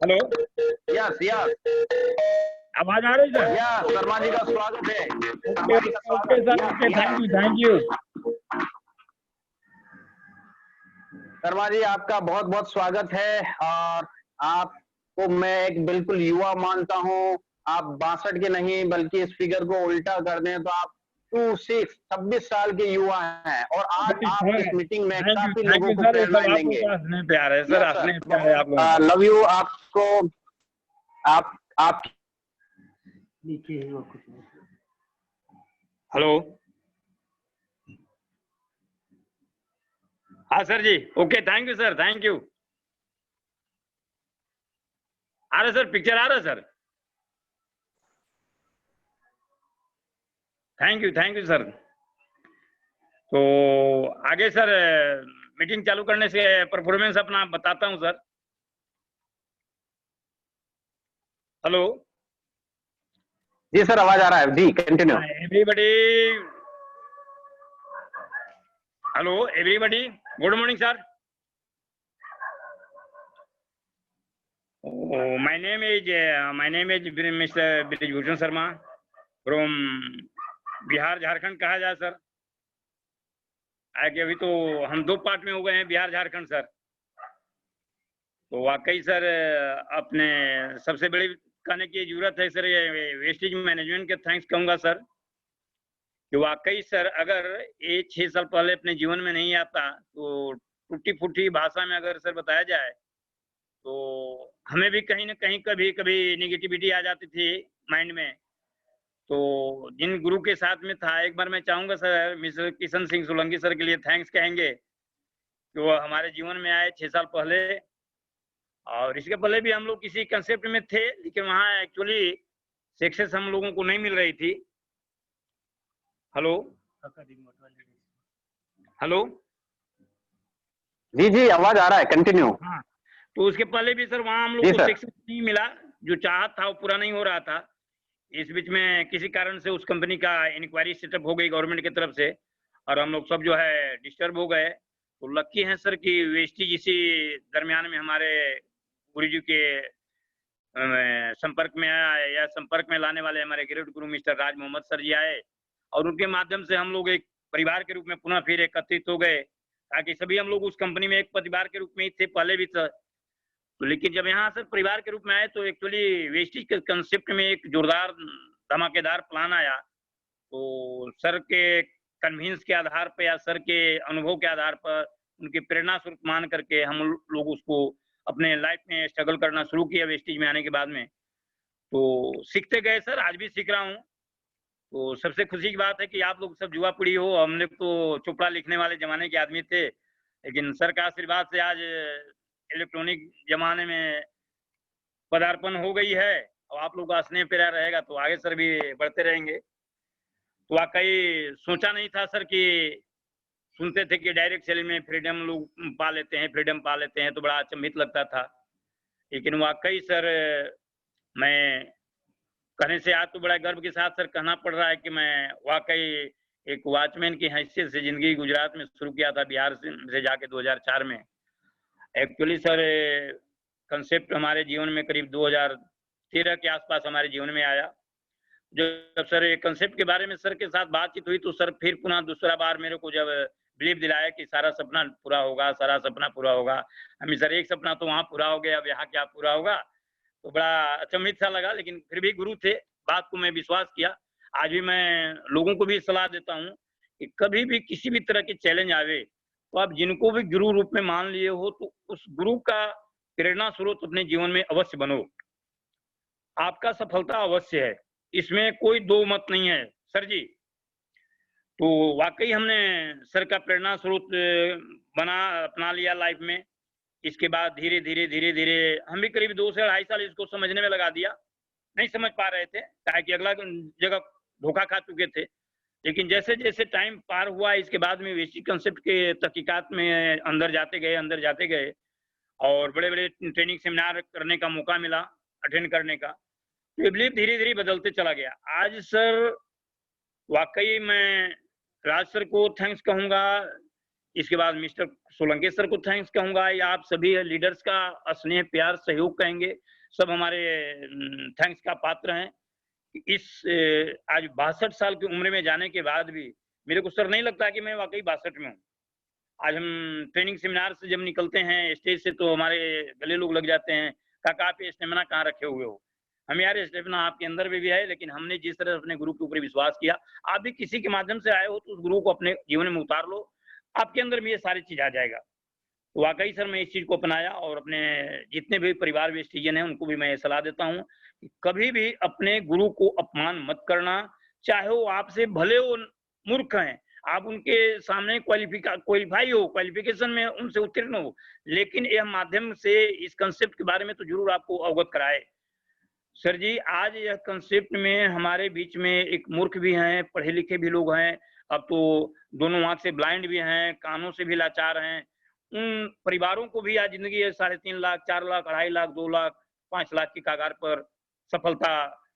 Hello, yes yes आवाज आ रही सर? यस, शर्मा जी का स्वागत है। ओके शर्मा जी का ओके स्वागत। Sir, okay, thank you thank you. Sharma ji, आपका बहुत बहुत स्वागत है। और आपको मैं एक बिल्कुल युवा मानता हूँ। आप 62 के नहीं बल्कि इस फिगर को उल्टा कर दें तो आप 26 साल के युवा हैं, और आज आप इस मीटिंग में काफी थैंक लोगों यू को सर, ये सब प्रेरणाएं आप लोग देंगे। का हंसने प्यार है सर, यस सर, हंसने प्यार है आप लोगों बहुत का। लव यू आपको। आप नीचे ही और कुछ नहीं। हेलो, हाँ सर जी, okay, thank you sir, thank you. आ रहा सर, पिक्चर आ रहा सर? Thank you sir. तो आगे सर मीटिंग चालू करने से परफॉर्मेंस अपना बताता हूं सर। हेलो, जी सर, आवाज आ रहा है जी, continue. Everybody, hello everybody, good morning sir. My name is mister Brijbhushan Sharma from Bihar Jharkhand कहा जाए सर। आगे अभी तो हम दो पार्ट में हो गए हैं, बिहार झारखंड सर। तो वाकई सर अपने सबसे बड़ी कहने की जरूरत है सर, ये वेस्टेज मैनेजमेंट के थैंक्स कहूंगा सर कि वाकई सर अगर ये 6 साल पहले अपने जीवन में नहीं आता तो टूटी फूटी भाषा में अगर सर बताया जाए तो हमें भी कहीं ना कहीं कभी कभी निगेटिविटी आ जाती थी माइंड में। तो जिन गुरु के साथ में था, एक बार मैं चाहूंगा sir mister Kishan Singh Solanki sir के लिए थैंक्स कहेंगे कि वो हमारे जीवन में आए 6 साल पहले। और इसके पहले भी हम लोग किसी कंसेप्ट में थे, लेकिन वहाँ एक्चुअली सक्सेस हम लोगों को नहीं मिल रही थी। हेलो हेलो, जी जी, आवाज आ रहा है, कंटिन्यू। हाँ, तो उसके पहले भी सर वहाँ हम लोग जी को सर। सक्सेस नहीं मिला, जो चाहत था वो पूरा नहीं हो रहा था। इस बीच में किसी कारण से उस कंपनी का इंक्वायरी सेटअप हो गई गवर्नमेंट की तरफ से, और हम लोग सब जो है डिस्टर्ब हो गए। तो लकी है सर कि वेस्टेज इसी दरमियान में हमारे गुरु जी के संपर्क में आया, या संपर्क में लाने वाले हमारे ग्रेट गुरु मिस्टर राज मोहम्मद सर जी आए, और उनके माध्यम से हम लोग एक परिवार के रूप में पुनः फिर एकत्रित हो गए, ताकि सभी हम लोग उस कंपनी में एक परिवार के रूप में ही थे पहले भी सर। तो लेकिन जब यहाँ सर परिवार के रूप में आए तो एक्चुअली वेस्टेज के कंसेप्ट में एक जोरदार धमाकेदार प्लान आया। तो सर के कन्विंस के आधार पर या सर के अनुभव के आधार पर उनकी प्रेरणा स्वरूप मान करके हम लोग उसको अपने लाइफ में स्ट्रगल करना शुरू किया वेस्टेज में आने के बाद में। तो सीखते गए सर, आज भी सीख रहा हूँ। तो सबसे खुशी की बात है कि आप लोग सब युवा पीढ़ी हो, हमने तो चोपड़ा लिखने वाले जमाने के आदमी थे, लेकिन सर का आशीर्वाद से आज इलेक्ट्रॉनिक जमाने में पदार्पण हो गई है, और आप लोग का स्नेह प्यार रहेगा तो आगे सर भी बढ़ते रहेंगे। तो वाकई सोचा नहीं था सर कि सुनते थे कि डायरेक्ट सेलिंग में फ्रीडम लोग पा लेते हैं, फ्रीडम पा लेते हैं, तो बड़ा अचंभित लगता था। लेकिन वाकई सर मैं कहने से आज तो बड़ा गर्व के साथ सर कहना पड़ रहा है कि मैं वाकई एक वॉचमैन की हैसियत से जिंदगी गुजरात में शुरू किया था, बिहार से जाके 2004 में। एक्चुअली सर कंसेप्ट हमारे जीवन में करीब 2013 के आसपास हमारे जीवन में आया। जब सर ये कंसेप्ट के बारे में सर के साथ बातचीत हुई तो सर फिर पुनः दूसरा बार मेरे को जब बिलीव दिलाया कि सारा सपना पूरा होगा, सारा सपना पूरा होगा। हमें सर एक सपना तो वहाँ पूरा हो गया, अब यहाँ क्या पूरा होगा, तो बड़ा अचंभित सा लगा। लेकिन फिर भी गुरु थे, बात को मैं विश्वास किया। आज भी मैं लोगों को भी सलाह देता हूँ कि कभी भी किसी भी तरह के चैलेंज आवे तो आप जिनको भी गुरु रूप में मान लिए हो तो उस गुरु का प्रेरणा स्रोत अपने जीवन में अवश्य बनो, आपका सफलता अवश्य है, इसमें कोई दो मत नहीं है सर जी। तो वाकई हमने सर का प्रेरणा स्रोत बना अपना लिया लाइफ में। इसके बाद धीरे धीरे धीरे धीरे हम भी करीब 2 से 2.5 साल इसको समझने में लगा दिया। नहीं समझ पा रहे थे, ताकि अगला जगह धोखा खा चुके थे। लेकिन जैसे जैसे टाइम पार हुआ, इसके बाद में वेस्टिज कंसेप्ट के तहकीकात में अंदर जाते गए, और बड़े बड़े ट्रेनिंग सेमिनार करने का मौका मिला, अटेंड करने का। तो ये बिलीफ धीरे धीरे बदलते चला गया। आज सर वाकई मैं राज सर को थैंक्स कहूंगा इसके बाद मिस्टर सोलंकी सर को थैंक्स कहूंगा, या आप सभी लीडर्स का स्नेह प्यार सहयोग कहेंगे, सब हमारे थैंक्स का पात्र हैं। इस आज 62 साल की उम्र में जाने के बाद भी मेरे को सर नहीं लगता कि मैं वाकई 62 में हूँ। आज हम ट्रेनिंग सेमिनार से जब निकलते हैं स्टेज से, तो हमारे गले लोग लग जाते हैं, काका आप ये स्टेमिना कहाँ रखे हुए हो? हम यार स्टेमिना आपके अंदर में भी है, लेकिन हमने जिस तरह अपने गुरु के ऊपर विश्वास किया, आप भी किसी के माध्यम से आए हो तो उस गुरु को अपने जीवन में उतार लो, आपके अंदर भी ये सारी चीज आ जाएगा। तो वाकई सर मैं इस चीज को अपनाया, और अपने जितने भी परिवार वेस्टिजन हैं उनको भी मैं ये सलाह देता हूँ कि कभी भी अपने गुरु को अपमान मत करना, चाहे वो आपसे भले वो मूर्ख हैं, आप उनके सामने क्वालिफिकेशन में उनसे उत्तीर्ण हो, लेकिन यह माध्यम से इस कंसेप्ट के बारे में तो जरूर आपको अवगत कराए। सर जी, आज यह कंसेप्ट में हमारे बीच में एक मूर्ख भी हैं, पढ़े लिखे भी लोग हैं, अब तो दोनों आंख से ब्लाइंड भी हैं, कानों से भी लाचार हैं। उन परिवारों को भी आज जिंदगी 3.5 लाख, 4 लाख, 2.5 लाख, 2 लाख, 5 लाख की कगार पर सफलता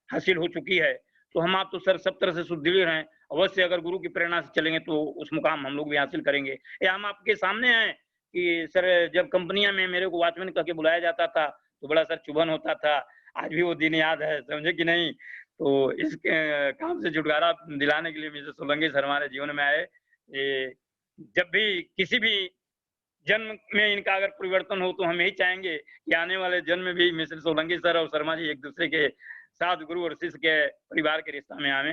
हासिल हो चुकी है। तो हम आप तो सर सब तरह से सुदृढ़ हैं, अवश्य अगर गुरु की प्रेरणा से चलेंगे तो उस मुकाम हम लोग भी हासिल करेंगे। ये हम आपके सामने हैं कि सर जब कंपनियां में मेरे को वॉचमैन कह के बुलाया जाता था तो बड़ा सर चुभन होता था, आज भी वो दिन याद है, समझे कि नहीं? तो इस काम से छुटकारा दिलाने के लिए मिस्टर सोलंकी सर हमारे जीवन में आए। जब भी किसी भी जन्म में इनका अगर परिवर्तन हो तो हम यही चाहेंगे कि आने वाले जन्म में भी मिस्टर सोलंकी सर और शर्मा जी एक दूसरे के साथ गुरु और शिष्य के परिवार के रिश्ता में आवे,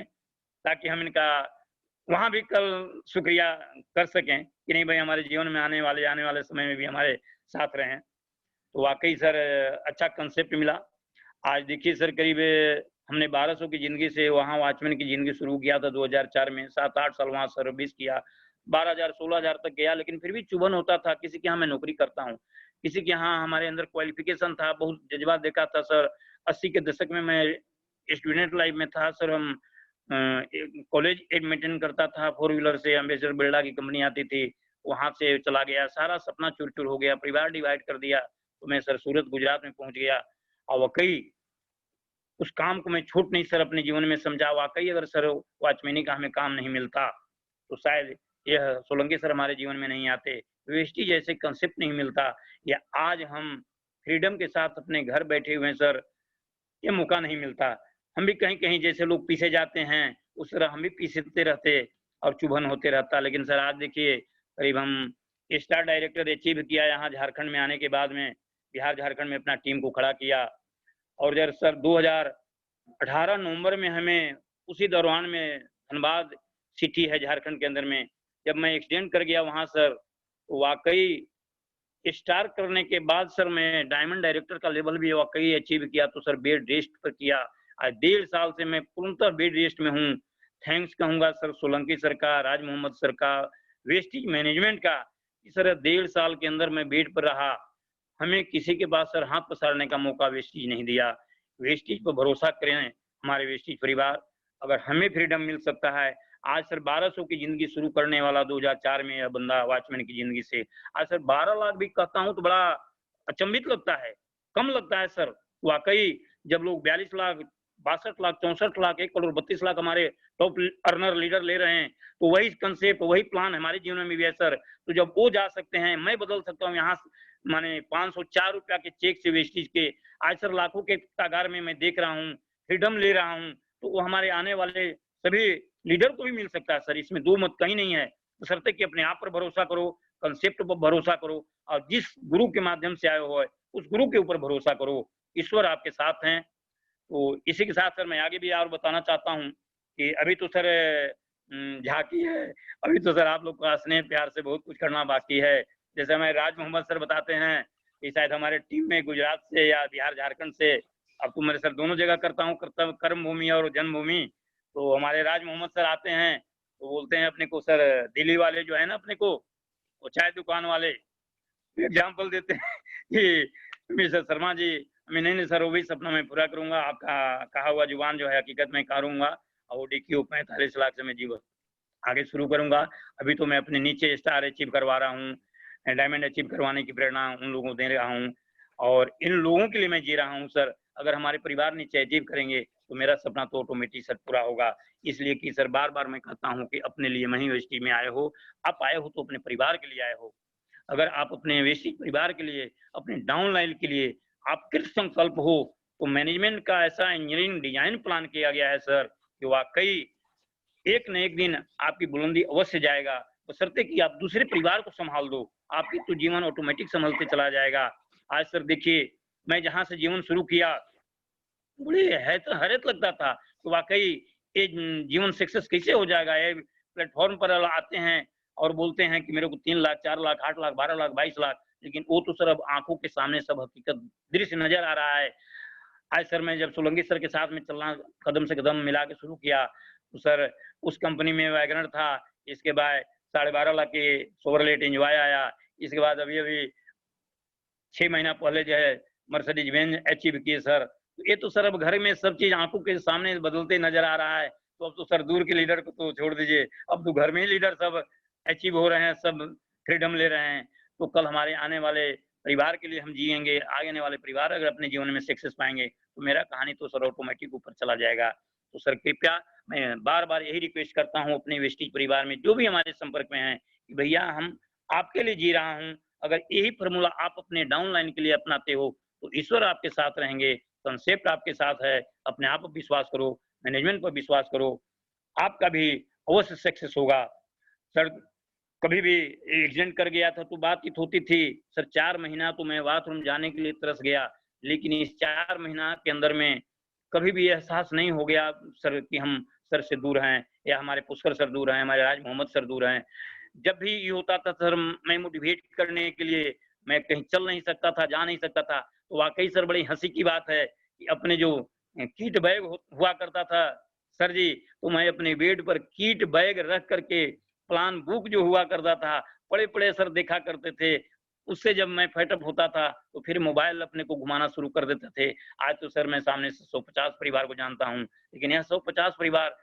ताकि हम इनका वहां भी कल शुक्रिया कर सकें कि नहीं भाई हमारे जीवन में आने वाले समय में भी हमारे साथ रहें। तो वाकई सर अच्छा कंसेप्ट मिला। आज देखिए सर करीब हमने 1200 की जिंदगी से वहाँ वॉचमैन की जिंदगी शुरू किया था 2004 में, 7-8 साल वहाँ सर्विस किया, 12,000 16,000 तक गया, लेकिन फिर भी चुभन होता था। किसी के यहाँ मैं नौकरी करता हूँ, किसी के यहाँ हमारे अंदर क्वालिफिकेशन था, बहुत जज्बा देखा था सर। 80 के दशक में मैं स्टूडेंट लाइफ में था सर, हम कॉलेज एक मेंटेन करता था, 4 व्हीलर से अम्बेसडर बिरला की कंपनी आती थी, वहां से चला गया, सारा सपना चूर चूर हो गया, परिवार डिवाइड कर दिया, तो मैं सर सूरत गुजरात में पहुंच गया। और वाकई उस काम को मैं छूट नहीं सर अपने जीवन में समझा। वाकई अगर सर वॉचमैनी का हमें काम नहीं मिलता तो शायद यह सोलंकी सर हमारे जीवन में नहीं आते, वेस्टी जैसे कंसेप्ट नहीं मिलता, या आज हम फ्रीडम के साथ अपने घर बैठे हुए हैं सर, ये मौका नहीं मिलता। हम भी कहीं कहीं जैसे लोग पीछे जाते हैं उस तरह हम भी पीछे रहते और चुभन होते रहता। लेकिन सर आज देखिए करीब हम स्टार डायरेक्टर अचीव किया यहाँ झारखंड में आने के बाद में, बिहार झारखंड में अपना टीम को खड़ा किया। और जब सर 2018 नवंबर में हमें उसी दौरान में धनबाद सिटी है झारखंड के अंदर में, जब मैं एक्सीडेंट कर गया वहां सर, तो वाकई स्टार करने के बाद सर मैं डायमंड डायरेक्टर का लेवल भी वाकई अचीव किया। तो सर बेड रेस्ट पर किया, आज 1.5 साल से मैं पूर्णतः बेड रेस्ट में हूँ। थैंक्स कहूंगा सर सोलंकी सर का, राज मोहम्मद सर का, वेस्टिज मैनेजमेंट का, कि सर 1.5 साल के अंदर मैं बेड पर रहा, हमें किसी के पास सर हाथ पसारने का मौका वेस्टिज नहीं दिया। वेस्टिज पर भरोसा करें हमारे वेस्टिज परिवार, अगर हमें फ्रीडम मिल सकता है। आज सर 1200 की जिंदगी शुरू करने वाला 2004 में यह बंदा वॉचमैन की जिंदगी से, आज सर 12 लाख भी कहता हूँ तो बड़ा अचंभित लगता है, कम लगता है सर। वाकई जब लोग 42 लाख, 62 लाख, 64 लाख, 1 करोड़ 32 लाख हमारे टॉप अर्नर लीडर ले रहे हैं, तो वही कंसेप्ट वही प्लान हमारे जीवन में भी है सर। तो जब वो जा सकते हैं, मैं बदल सकता हूँ यहाँ माने 504 रुपया के चेक से वेस्टिज के, आज सर लाखों के कगार में मैं देख रहा हूँ, फ्रीडम ले रहा हूँ, तो वो हमारे आने वाले सभी लीडर को भी मिल सकता है सर, इसमें दो मत कहीं नहीं है। बशर्ते कि अपने आप पर भरोसा करो, कंसेप्ट पर भरोसा करो, और जिस गुरु के माध्यम से आए हो उस गुरु के ऊपर भरोसा करो, ईश्वर आपके साथ हैं। तो इसी के साथ सर मैं आगे भी और बताना चाहता हूँ कि अभी तो सर झांकी है, अभी तो सर आप लोग का स्नेह प्यार से बहुत कुछ करना बाकी है। जैसे हमें राज मोहम्मद सर बताते हैं कि शायद हमारे टीम में गुजरात से या बिहार झारखंड से, अब तो मेरे सर दोनों जगह करता हूँ, कर्म भूमि और जन्मभूमि, तो हमारे राज मोहम्मद सर आते हैं तो बोलते हैं अपने को सर दिल्ली वाले जो है ना अपने को, वो चाय दुकान वाले एग्जाम्पल देते हैं कि मिस्टर शर्मा जी, मैं नहीं सर वो भी सपना मैं पूरा करूंगा, आपका कहा हुआ जुबान जो है हकीकत में करूंगा, और वो DQ 45 लाख से मैं जीवन आगे शुरू करूंगा। अभी तो मैं अपने नीचे स्टार अचीव करवा रहा हूँ, डायमंड अचीव करवाने की प्रेरणा उन लोगों को दे रहा हूँ, और इन लोगों के लिए मैं जी रहा हूँ सर। अगर हमारे परिवार नीचे अचीव करेंगे तो मेरा सपना तो ऑटोमेटिक सर पूरा होगा। इसलिए कि सर बार-बार मैं कहता हूँ कि अपने लिए नहीं यूनिवर्सिटी में आए हो, आप आए हो तो अपने परिवार के लिए आए हो। अगर आप अपने वैश्विक परिवार के लिए, अपने डाउनलाइन के लिए आप कृत संकल्प हो, तो मैनेजमेंट का ऐसा इंजीनियरिंग डिजाइन प्लान किया गया है सर, कि वाक़ई एक न एक दिन आपकी बुलंदी अवश्य जाएगा, बशर्ते कि आप दूसरे परिवार को सँभाल दो, आपकी तो जीवन ऑटोमेटिक सँभलते चला जाएगा। आज सर देखिए, मैं जहाँ से जीवन शुरू किया, बड़ी हैरत लगता था, कि वाक़ई ये जीवन सक्सेस कैसे हो जाएगा? ये प्लेटफ़ॉर्म पर आते हैं और बोलते हैं कि मेरे को 3 लाख, 4 लाख, 8 लाख, 12 लाख, 22 लाख, लेकिन वो तो सर अब आँखों के सामने सब हकीकत दृश्य नज़र आ रहा है। आज सर मैं जब सोलंकी सर के साथ में चलना कदम से कदम मिला के शुरू किया, तो सर उस कंपनी में वैगनर था, इसके बाद 12.5 लाख की सोवरलेट एन्जॉय आया, इसके बाद अभी-अभी 6 महीना पहले जो है मर्सिडीज़ बेंज अचीव किए सर। तो ये तो सर अब घर में सब चीज़ आँखों के सामने बदलते नज़र आ रहा है, तो अब तो सर दूर के लीडर को तो छोड़ दीजिए, अब तो घर में ही लीडर सब अचीव हो रहे हैं, सब फ्रीडम ले रहे हैं। तो कल हमारे आने वाले परिवार के लिए हम जिएँगे, आगे आने वाले परिवार अगर अपने जीवन में सक्सेस पाएँगे, तो मेरा कहानी तो सर ऑटोमेटिक ऊपर चला जाएगा। तो सर कृपया मैं बार-बार यही रिक्वेस्ट करता हूँ अपने वेस्टीज परिवार में जो भी हमारे संपर्क में हैं, कि भैया हम आपके लिए जी रहा हूँ, अगर यही फ़ॉर्मूला आप अपने डाउनलाइन के लिए अपनाते हो, तो ईश्वर आपके साथ रहेंगे, कॉन्सेप्ट आपके साथ है, अपने आप पर विश्वास करो, मैनेजमेंट पर विश्वास करो, आपका भी अवश्य सक्सेस होगा। सर कभी भी एक्सीडेंट कर गया था तो बातचीत होती थी, सर 4 महीना तो मैं बाथरूम जाने के लिए तरस गया, लेकिन इस 4 महीना के अंदर में कभी भी एहसास नहीं हो गया सर कि हम सर से दूर हैं या हमारे पुष्कर सर दूर हैं, हमारे राज मोहम्मद सर दूर हैं। जब भी ये होता था सर मैं मोटिवेट करने के लिए मैं कहीं चल नहीं सकता था, जा नहीं सकता था, तो वाक़ई सर बड़ी हँसी की बात है कि अपने जो किट बैग हुआ करता था सर जी, तो मैं अपने बेड पर किट बैग रख कर के प्लान बुक जो हुआ करता था, पड़े-पड़े सर देखा करते थे। उससे जब मैं फेडअप होता था, तो फिर मोबाइल अपने को घुमाना शुरू कर देते थे। आज तो सर मैं सामने से 150 परिवार को जानता हूँ, लेकिन यह 150 परिवार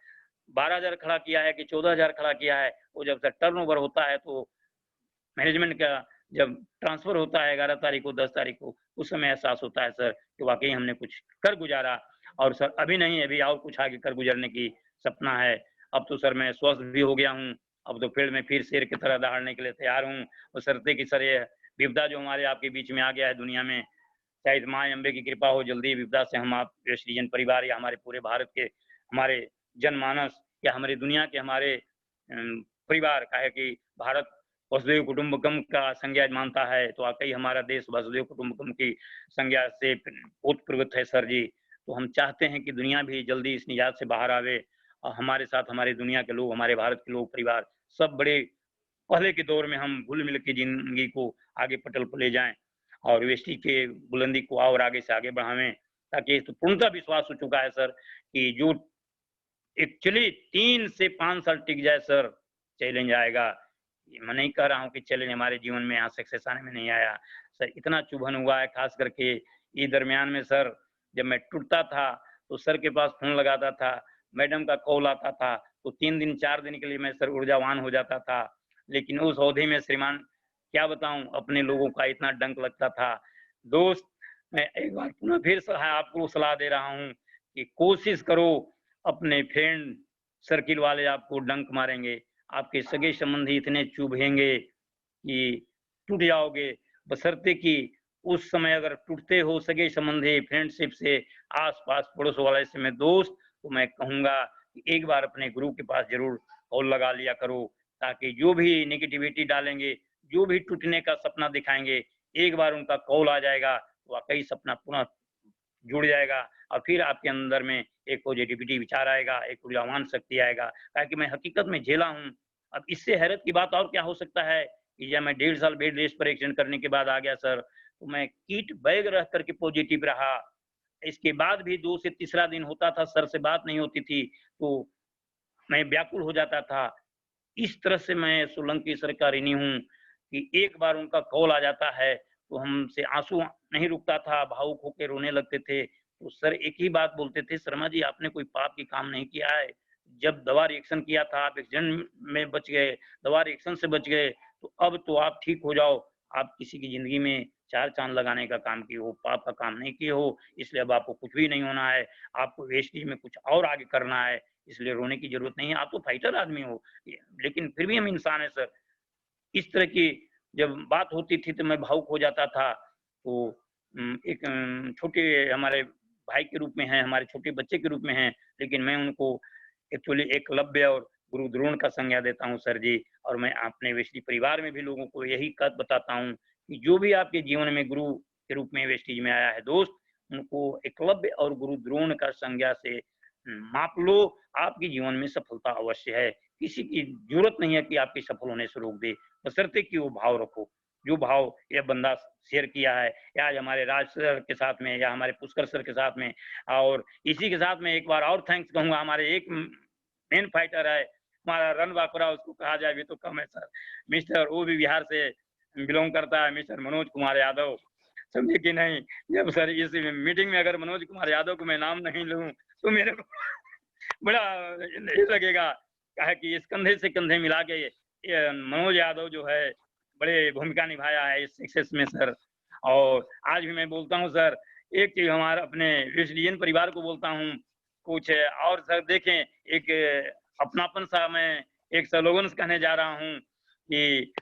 12,000 खड़ा किया है कि 14,000 खड़ा किया है, वो जब सर टर्नओवर होता है तो मैनेजमेंट का जब ट्रांसफर होता है 11 तारीख को, 10 तारीख को, उस समय एहसास होता है सर कि वाक़ई हमने कुछ कर गुज़ारा और सर अभी नहीं, अभी और कुछ आगे कर गुज़रने की सपना है। अब तो सर मैं स्वस्थ भी हो गया हूँ, अब तो फील्ड में फिर शेर की तरह दहाड़ने के लिए तैयार हूँ। बशर्ते कि सर ये विपदा जो हमारे आपके बीच में आ गया है दुनिया में, शायद माँ अम्बे की कृपा हो, जल्दी विपदा से हम आप जो सृजन परिवार या हमारे पूरे भारत के हमारे जनमानस या हमारी दुनिया के हमारे परिवार काहे कि भारत वसुधैव कुटुंबकम का संज्ञा मानता है, तो वाक़ई हमारा देश वसुधैव कुटुंबकम की संज्ञा से ओतप्रोत है सर जी। तो हम चाहते हैं कि दुनिया भी जल्दी इस निजात से बाहर आवे और हमारे साथ हमारी दुनिया के लोग, हमारे भारत के लोग, परिवार सब बड़े पहले के दौर में हम घुल-मिल के ज़िंदगी को आगे पटल पे ले जाएँ और वेस्टी के बुलंदी को और आगे से आगे बढ़ावें, ताकि तो पूर्णतः विश्वास हो चुका है सर कि जो एक्चुअली 3 से 5 साल टिक जाए सर, चैलेंज आएगा। मैं नहीं कह रहा हूँ कि चैलेंज हमारे जीवन में यहाँ सक्सेस आने में नहीं आया। सर इतना चुभन हुआ है ख़ास करके ये दरमियान में सर, जब मैं टूटता था, तो सर के पास फ़ोन लगाता था, मैडम का कॉल आता था, तो 3 दिन 4 दिन के लिए मैं सर ऊर्जावान हो जाता था। लेकिन उस अवधि में श्रीमान क्या बताऊँ अपने लोगों का इतना डंक लगता था। दोस्त, मैं एक बार पुनः फिर आपको सलाह दे रहा हूँ कि कोशिश करो अपने फ्रेंड सर्किल वाले आपको डंक मारेंगे, आपके सगे-संबंधी इतने चुभेंगे कि टूट जाओगे, बशर्ते कि उस समय अगर टूटते हो सगे-संबंधी फ्रेंडशिप से आस-पास पड़ोस वाले से मैं दोस्त, तो मैं कहूँगा कि एक बार अपने गुरु के पास ज़रूर कॉल लगा लिया करो, ताकि जो भी नेगेटिविटी डालेंगे, जो भी टूटने का सपना दिखाएँगे, एक बार उनका कॉल आ जाएगा, तो वाक़ई सपना पुनः जुड़ जाएगा और फिर आपके अंदर में एक पॉजिटिविटी विचार आएगा, एक ऊर्जावान शक्ति आएगा, ताकि मैं हकीकत में झेला हूँ। अब इससे हैरत की बात और क्या हो सकता है कि जब मैं 1.5 साल बेड रेस्ट पर एक्सीडेंट करने के बाद आ गया सर, तो मैं किट बैग रख कर के पॉजिटिव रहा। इसके बाद भी 2 से तीसरा दिन होता था, सर से बात नहीं होती थी, तो मैं व्याकुल हो जाता था। इस तरह से मैं सोलंकी सर का ऋणी हूँ कि एक बार उनका कॉल आ जाता है, तो हमसे आँसू नहीं रुकता था, भावुक होके रोने लगते थे। तो सर एक ही बात बोलते थे, "शर्मा जी आपने कोई पाप की काम नहीं किया है। जब दवा रिएक्शन किया था, आप एक्सीडेंट में बच गए, दवा रिएक्शन से बच गए, तो अब तो आप ठीक हो जाओ। आप किसी की ज़िंदगी में चार चांद लगाने का काम किए हो, पाप का काम नहीं किए हो, इसलिए अब आपको कुछ भी नहीं होना है, आपको वेस्टेज में कुछ और आगे करना है, इसलिए रोने की ज़रूरत नहीं है, आप तो फाइटर आदमी हो। लेकिन फिर भी हम इंसान हैं सर। इस तरह की जब बात होती थी तो मैं भावुक हो जाता था। तो एक छोटे हमारे भाई के रूप में हैं, हमारे छोटे बच्चे के रूप में हैं, लेकिन मैं उनको एक्चुअली एकलव्य और गुरु द्रोण का संज्ञा देता हूँ सर जी। और मैं अपने वेस्टी परिवार में भी लोगों को यही बात बताता हूँ कि जो भी आपके जीवन में गुरु के रूप में वेस्टीज में आया है दोस्त, उनको एकलव्य और गुरु द्रोण का संज्ञा से माप लो, आपके जीवन में सफलता अवश्य है। किसी की ज़रूरत नहीं है कि आपके सफल होने से रोक दे, बशर्ते कि वो भाव रखो। जो भाव ये बंदा शेयर किया है, या आज हमारे राज सर के साथ में या हमारे पुष्कर सर के साथ में, और इसी के साथ में एक बार और थैंक्स कहूँगा, हमारे एक मेन फाइटर है, हमारा रन बाकुरा उसको कहा जाए भी तो कम है सर। मिस्टर वो भी बिहार से बिलॉन्ग करता है, मिस्टर मनोज कुमार यादव, समझे कि नहीं? जब सर इस मीटिंग में अगर मनोज कुमार यादव को मैं नाम नहीं लूँ, तो मेरे को बड़ा ये लगेगा, क्या है कि इस कंधे से कंधे मिला के ये मनोज यादव जो है, बड़े भूमिका निभाया है इस सक्सेस में सर। और आज भी मैं बोलता हूँ सर, एक चीज़ हमारा अपने वेस्टलियन परिवार को बोलता हूँ, कुछ और सर देखें, एक अपनापन सा मैं एक स्लोगन कहने जा रहा हूँ कि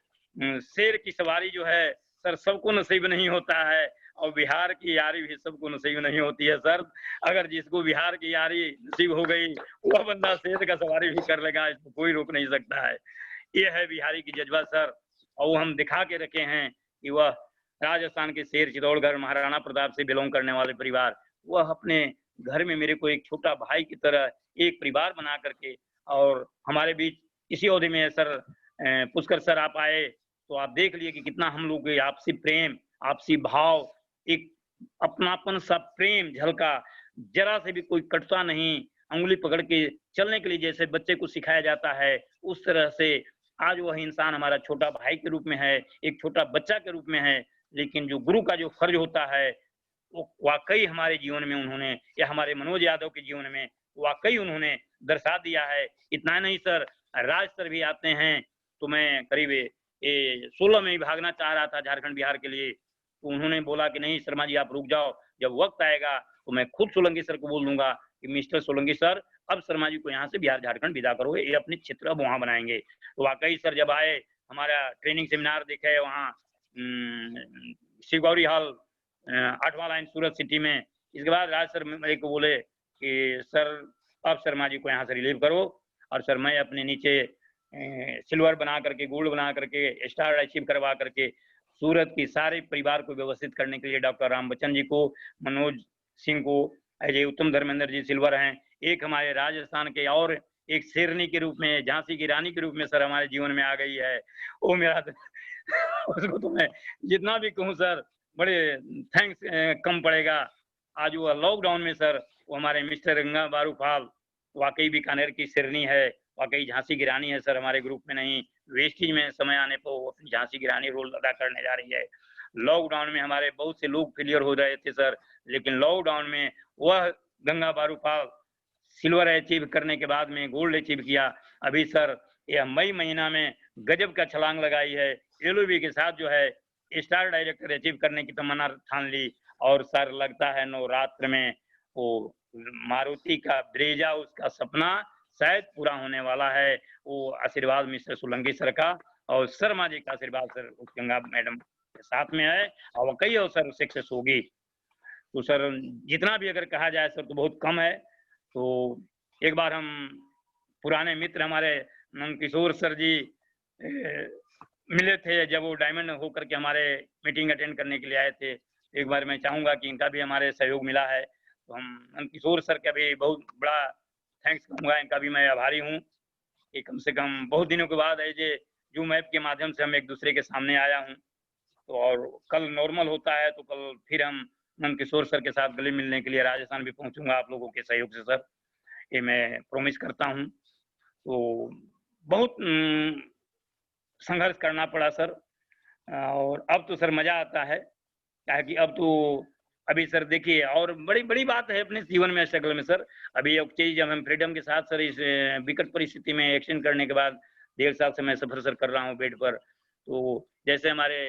शेर की सवारी जो है सर सबको नसीब नहीं होता है, और बिहार की यारी भी सबको नसीब नहीं होती है सर। अगर जिसको बिहार की यारी नसीब हो गई, वह बंदा शेर का सवारी भी कर लेगा, इसको कोई रोक नहीं सकता है। ये है बिहारी की जज्बा सर, और वो हम दिखा के रखे हैं कि वह राजस्थान के शेर चित्तौड़गढ़ महाराणा प्रताप से बिलोंग करने वाले परिवार, वह अपने घर में मेरे को एक छोटा भाई की तरह एक परिवार बना करके, और हमारे बीच इसी अवधि में सर पुष्कर सर आप आए, तो आप देख लिए कि कितना हम लोग के आपसी प्रेम, आपसी भाव, एक अपनापन सा प्रेम झलका, जरा से भी कोई कटता नहीं, अंगुली पकड़ के चलने के लिए जैसे बच्चे को सिखाया जाता है, उस तरह से आज वह इंसान हमारा छोटा भाई के रूप में है, एक छोटा बच्चा के रूप में है, लेकिन जो गुरु का जो फर्ज होता है, वो वाक़ई हमारे जीवन में उन्होंने, या हमारे मनोज यादव के जीवन में वाक़ई उन्होंने दर्शा दिया है। इतना नहीं सर, राज सर भी आते हैं, तो मैं करीब 16 में ही भागना चाह रहा था झारखंड बिहार के लिए, तो उन्होंने बोला कि नहीं शर्मा जी आप रुक जाओ, जब वक़्त आएगा तो मैं खुद सोलंकी सर को बोल दूँगा कि मिस्टर सोलंकी सर, अब शर्मा जी को यहाँ से बिहार झारखंड विदा करो, ये अपने क्षेत्र अब वहाँ बनाएँगे। तो वाक़ई सर जब आए, हमारा ट्रेनिंग सेमिनार देखे वहाँ शिव गौरी हॉल 8वां लाइन सूरत सिटी में। इसके बाद राज सर मेरे को बोले कि सर अब शर्मा जी को यहाँ से रिलीव करो, और सर मैं अपने नीचे सिल्वर बना करके, गोल्ड बना करके, स्टार अचीव करवा करके सूरत की सारे परिवार को व्यवस्थित करने के लिए डॉक्टर राम बच्चन जी को, मनोज सिंह को, अजय उत्तम धर्मेंद्र जी सिल्वर हैं, एक हमारे राजस्थान के और एक शेरनी के रूप में, झांसी की रानी के रूप में सर हमारे जीवन में आ गई है, वो मेरा उसको तो मैं जितना भी कहूँ सर बड़े थैंक्स कम पड़ेगा। आज वो लॉकडाउन में सर वो हमारे मिस्टर गंगा बारू फाल वाकई बीकानेर की शेरनी है, वाकई झांसी की रानी है सर, हमारे ग्रुप में नहीं, वेस्टीज में समय आने पर वो अपनी झांसी की रानी रोल अदा करने जा रही है। लॉकडाउन में हमारे बहुत से लोग फेलियर हो रहे थे सर, लेकिन लॉकडाउन में वह गंगा बारू फाल सिल्वर अचीव करने के बाद में गोल्ड अचीव किया। अभी सर यह मई महीना में गजब का छलांग लगाई है, एलओबी के साथ जो है स्टार डायरेक्टर अचीव करने की तमन्ना ठान ली, और सर लगता है नवरात्र में वो मारुति का ब्रेजा उसका सपना शायद पूरा होने वाला है। वो आशीर्वाद मिस्टर सोलंकी सर का और शर्मा जी का आशीर्वाद सर उस गंगा मैडम के साथ में है, और कई अवसर सक्सेस होगी। तो सर जितना भी अगर कहा जाए सर तो बहुत कम है। तो एक बार हम पुराने मित्र हमारे नंदकिशोर सर जी मिले थे, जब वो डायमंड होकर के हमारे मीटिंग अटेंड करने के लिए आए थे। एक बार मैं चाहूँगा कि इनका भी हमारे सहयोग मिला है, तो हम नंदकिशोर सर का भी बहुत बड़ा थैंक्स कहूँगा, इनका भी मैं आभारी हूँ कि कम से कम बहुत दिनों के बाद ये जूम ऐप के माध्यम से हम एक दूसरे के सामने आया हूँ। तो और कल नॉर्मल होता है तो कल फिर हम नंदकिशोर सर के साथ गले मिलने के लिए राजस्थान भी पहुँचूँगा आप लोगों के सहयोग से सर, ये मैं प्रॉमिस करता हूँ। तो बहुत संघर्ष करना पड़ा सर, और अब तो सर मज़ा आता है, क्या है कि अब तो अभी सर देखिए और बड़ी बात है अपने जीवन में स्ट्रगल में सर। अभी एक चीज़ जब हम फ्रीडम के साथ सर इस विकट परिस्थिति में एक्शन करने के बाद 1.5 साल से मैं सफ़र सर कर रहा हूँ बेड पर। तो जैसे हमारे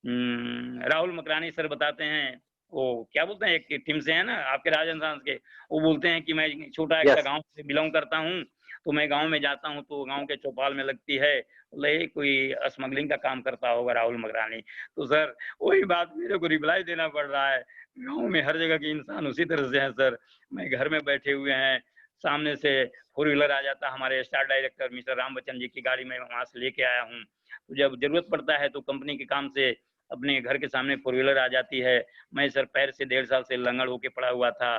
राहुल मकरानी सर बताते हैं, वो क्या बोलते हैं, एक टीम से है ना आपके राजस्थान के, वो बोलते हैं कि मैं छोटा एक यस। गांव से बिलोंग करता हूं, तो मैं गांव में जाता हूं तो गांव के चौपाल में लगती है, बोले कोई स्मगलिंग का काम करता होगा राहुल मकरानी। तो सर वही बात मेरे को रिप्लाई देना पड़ रहा है, गांव में हर जगह के इंसान उसी तरह से हैं सर। मैं घर में बैठे हुए हैं, सामने से फोर व्हीलर आ जाता, हमारे star director mister Ram Bachchan ji की गाड़ी में वहां से लेके आया हूँ, तो जब जरूरत पड़ता है तो कंपनी के काम से अपने घर के सामने फोर व्हीलर आ जाती है। मैं सर पैर से 1.5 साल से लंगड़ होके पड़ा हुआ था,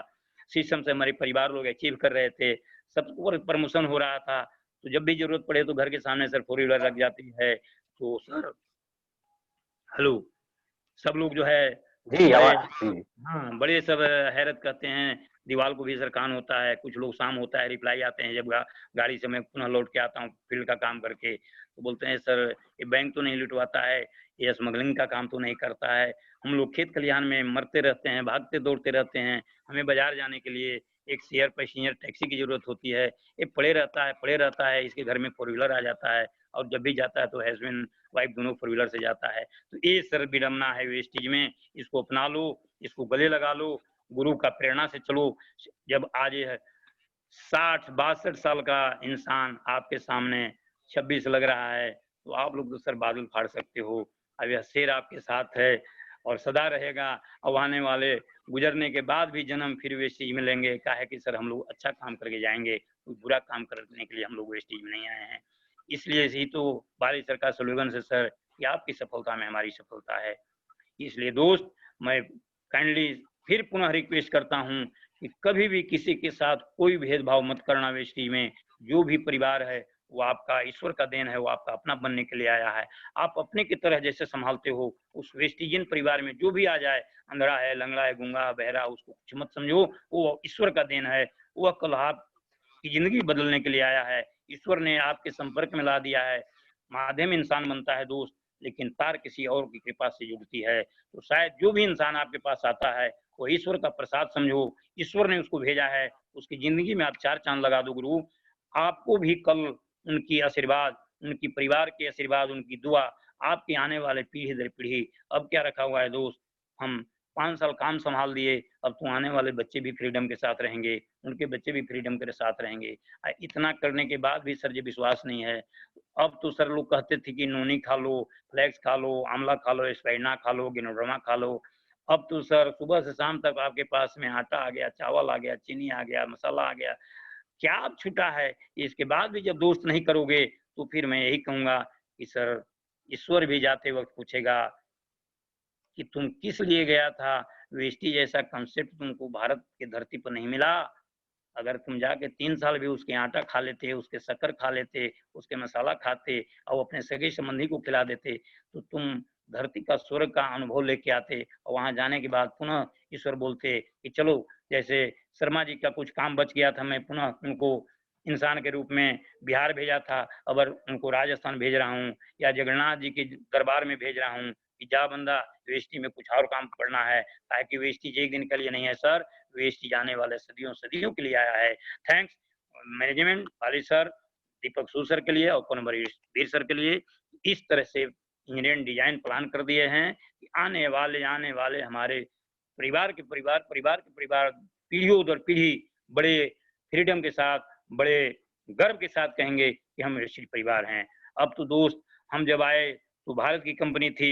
सिस्टम से हमारे परिवार लोग अचीव कर रहे थे, सबको प्रमोशन हो रहा था, तो जब भी जरूरत पड़े तो घर के सामने सर फोर व्हीलर लग जाती है। तो सर हेलो, सब लोग जो है जी बड़े, आवाज जी। हाँ बड़े सब हैरत करते हैं, दीवार को भी सर कान होता है, कुछ लोग शाम होता है रिप्लाई आते हैं, जब गाड़ी से मैं पुनः लौट के आता हूँ फील्ड का काम करके, तो बोलते हैं सर ये बैंक तो नहीं लुटवाता है, ये स्मगलिंग का काम तो नहीं करता है, हम लोग खेत खलिहान में मरते रहते हैं, भागते दौड़ते रहते हैं, हमें बाजार जाने के लिए एक शेयर पैसेंजर टैक्सी की जरूरत होती है, ये पड़े रहता है, इसके घर में फोर व्हीलर आ जाता है, और जब भी जाता है तो हस्बैंड वाइफ दोनों फोर व्हीलर से जाता है। तो ये सर विडम्बना है वेस्टेज में, इसको अपना लो, इसको गले लगा लो, गुरु का प्रेरणा से चलो। जब आज ये 60-62 साल का इंसान आपके सामने 26 लग रहा है, तो आप लोग तो सर बादल फाड़ सकते हो। अब यह शेर आपके साथ है और सदा रहेगा, अब आने वाले गुजरने के बाद भी जन्म फिर वेस्टेज में लेंगे, क्या है कि सर हम लोग अच्छा काम करके जाएंगे, कोई बुरा काम करने के लिए हम लोग वेस्टेज में नहीं आए हैं। इसलिए ही तो भारत सरकार स्लोगन से सर कि आपकी सफलता में हमारी सफलता है। इसलिए दोस्त मैं काइंडली फिर पुनः रिक्वेस्ट करता हूं कि कभी भी किसी के साथ कोई भेदभाव मत करना वेस्टी में, जो भी परिवार है वो आपका ईश्वर का देन है, वो आपका अपना बनने के लिए आया है, आप अपने की तरह जैसे संभालते हो उस वेस्टिजियन परिवार में जो भी आ जाए, अंधड़ा है, लंगड़ा है, गूंगा बहरा, उसको कुछ मत समझो, वो ईश्वर का देन है, वह कल आपकी जिंदगी बदलने के लिए आया है, ईश्वर ने आपके संपर्क में ला दिया है। माध्यम इंसान बनता है दोस्त, लेकिन तार किसी और की कृपा से जुड़ती है, तो शायद जो भी इंसान आपके पास आता है वो ईश्वर का प्रसाद समझो, ईश्वर ने उसको भेजा है, उसकी जिंदगी में आप 4 चांद लगा दो गुरु, आपको भी कल उनकी आशीर्वाद, उनकी परिवार के आशीर्वाद, उनकी दुआ आपके आने वाले पीढ़ी दर पीढ़ी। अब क्या रखा हुआ है दोस्त, हम 5 साल काम संभाल दिए, अब तो आने वाले बच्चे भी फ्रीडम के साथ रहेंगे, उनके बच्चे भी फ्रीडम के साथ रहेंगे। इतना करने के बाद भी सर जी विश्वास नहीं है। अब तो सर लोग कहते थे कि नोनी खा लो, फ्लैक्स खा लो, आंवला खा लो, स्पाइरना खा लो, गिनोडर्मा खा लो। अब तो सर सुबह से शाम तक आपके पास में आटा आ गया, चावल आ गया, चीनी आ गया, मसाला आ गया, क्या अब छूटा है? इसके बाद भी जब दोस्त नहीं करोगे तो फिर मैं यही कहूँगा कि सर ईश्वर भी जाते वक़्त पूछेगा कि तुम किस लिए गया था? वेस्टी जैसा कांसेप्ट तुमको भारत की धरती पर नहीं मिला। अगर तुम जाके 3 साल भी उसके आटा खा लेते, उसके शक्कर खा लेते, उसके मसाला खाते और अपने सगे संबंधी को खिला देते, तो तुम धरती का स्वर्ग का अनुभव लेके आते और वहाँ जाने के बाद पुनः ईश्वर बोलते कि चलो, जैसे शर्मा जी का कुछ काम बच गया था, मैं पुनः उनको इंसान के रूप में बिहार भेजा था, अब उनको राजस्थान भेज रहा हूँ या जगन्नाथ जी के दरबार में भेज रहा हूँ कि जा बंदा, वेस्टी में कुछ और काम करना है, ताकि वेस्टी एक दिन के लिए नहीं है सर, वेस्टी जाने वाले सदियों सदियों के लिए आया है। थैंक्स मैनेजमेंट वाली सर, दीपक सू सर के लिए और कुनवर वीर सर के लिए, इस तरह से इंजीनियरिंग डिजाइन प्लान कर दिए हैं कि आने वाले हमारे परिवार के परिवार, परिवार के परिवार, पीढ़ियों दर पीढ़ी बड़े फ्रीडम के साथ, बड़े गर्व के साथ कहेंगे कि हम ऋषि परिवार हैं। अब तो दोस्त हम जब आए तो भारत की कंपनी थी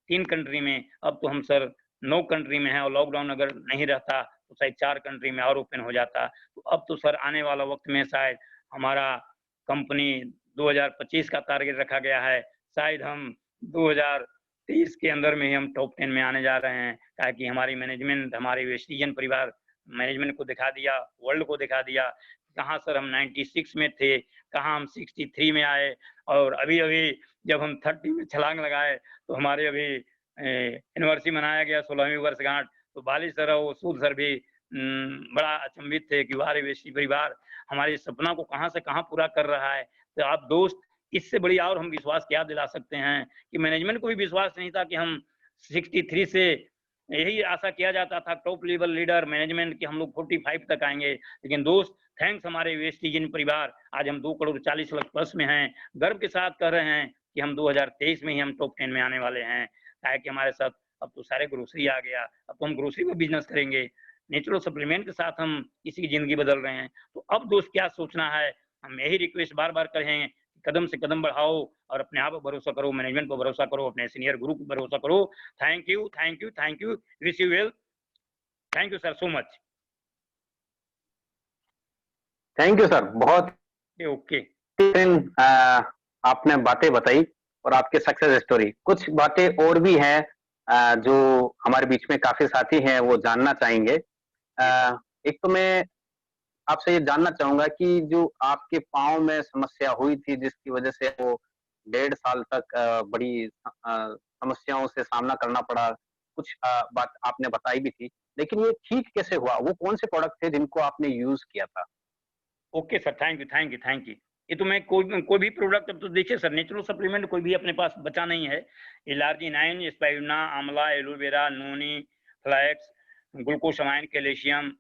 3 कंट्री में, अब तो हम सर 9 कंट्री में हैं और लॉकडाउन अगर नहीं रहता तो शायद 4 कंट्री में और ओपन हो जाता। तो अब तो सर आने वाला वक्त में शायद हमारा कंपनी 2025 का टारगेट रखा गया है, शायद हम 2023 के अंदर में ही हम टॉप 10 में आने जा रहे हैं, ताकि हमारी मैनेजमेंट, हमारे वेस्टिजियन परिवार मैनेजमेंट को दिखा दिया, वर्ल्ड को दिखा दिया, कहाँ सर हम 96 में थे, कहाँ हम 63 में आए, और अभी-अभी जब हम 30 में छलांग लगाए तो हमारे अभी एनिवर्सरी मनाया गया 16वीं वर्षगांठ। तो बाली सर और सूद सर भी बड़ा अचंभित थे कि वाह रे वेस्टी परिवार हमारे सपना को कहाँ से कहाँ पूरा कर रहा है। तो आप दोस्त इससे बड़ी और हम विश्वास क्या दिला सकते हैं कि मैनेजमेंट को भी विश्वास नहीं था कि हम 63 से, यही आशा किया जाता था टॉप लेवल लीडर मैनेजमेंट कि हम लोग 45 तक आएंगे, लेकिन दोस्त थैंक्स हमारे वेस्टिजियन परिवार, आज हम 2 करोड़ 40 लाख प्लस में हैं, गर्व के साथ कह रहे हैं कि हम 2023 में ही हम टॉप 10 में आने वाले हैं। है कि हमारे साथ अब तो सारे ग्रोसरी आ गया, अब तो हम ग्रोसरी में बिजनेस करेंगे, नेचुरल सप्लीमेंट के साथ हम किसी की जिंदगी बदल रहे हैं। तो अब दोस्त क्या सोचना है, हम यही रिक्वेस्ट बार बार करें, कदम से कदम बढ़ाओ और अपने आप पर भरोसा करो, मैनेजमेंट पर भरोसा करो, अपने सीनियर गुरु पर भरोसा करो। Thank you, thank you, thank you, wish you well, thank you sir so much. Thank you sir, बहुत ओके। आपने बातें बताई और आपके सक्सेस स्टोरी। कुछ बातें और भी हैं जो हमारे बीच में काफी साथी हैं वो जानना चाहेंगे। एक तो मैं आपसे ये जानना चाहूंगा कि जो आपके पाँव में समस्या हुई थी जिसकी वजह से वो 1.5 साल तक बड़ी समस्याओं से सामना करना पड़ा, कुछ बात आपने बताई भी थी, लेकिन ये ठीक कैसे हुआ? वो कौन से प्रोडक्ट थे जिनको आपने यूज किया था? Okay sir, thank you, thank you, thank you. ये तो मैं कोई भी प्रोडक्ट, अब तो देखिए सर, नेचुरल सप्लीमेंट कोई भी अपने पास बचा नहीं है। एलार्जिनाइन, स्पाइरुलिना, आंवला, एलोवेरा, नोनी, फ्लैक्स, ग्लूकोसामाइन, कैल्शियम,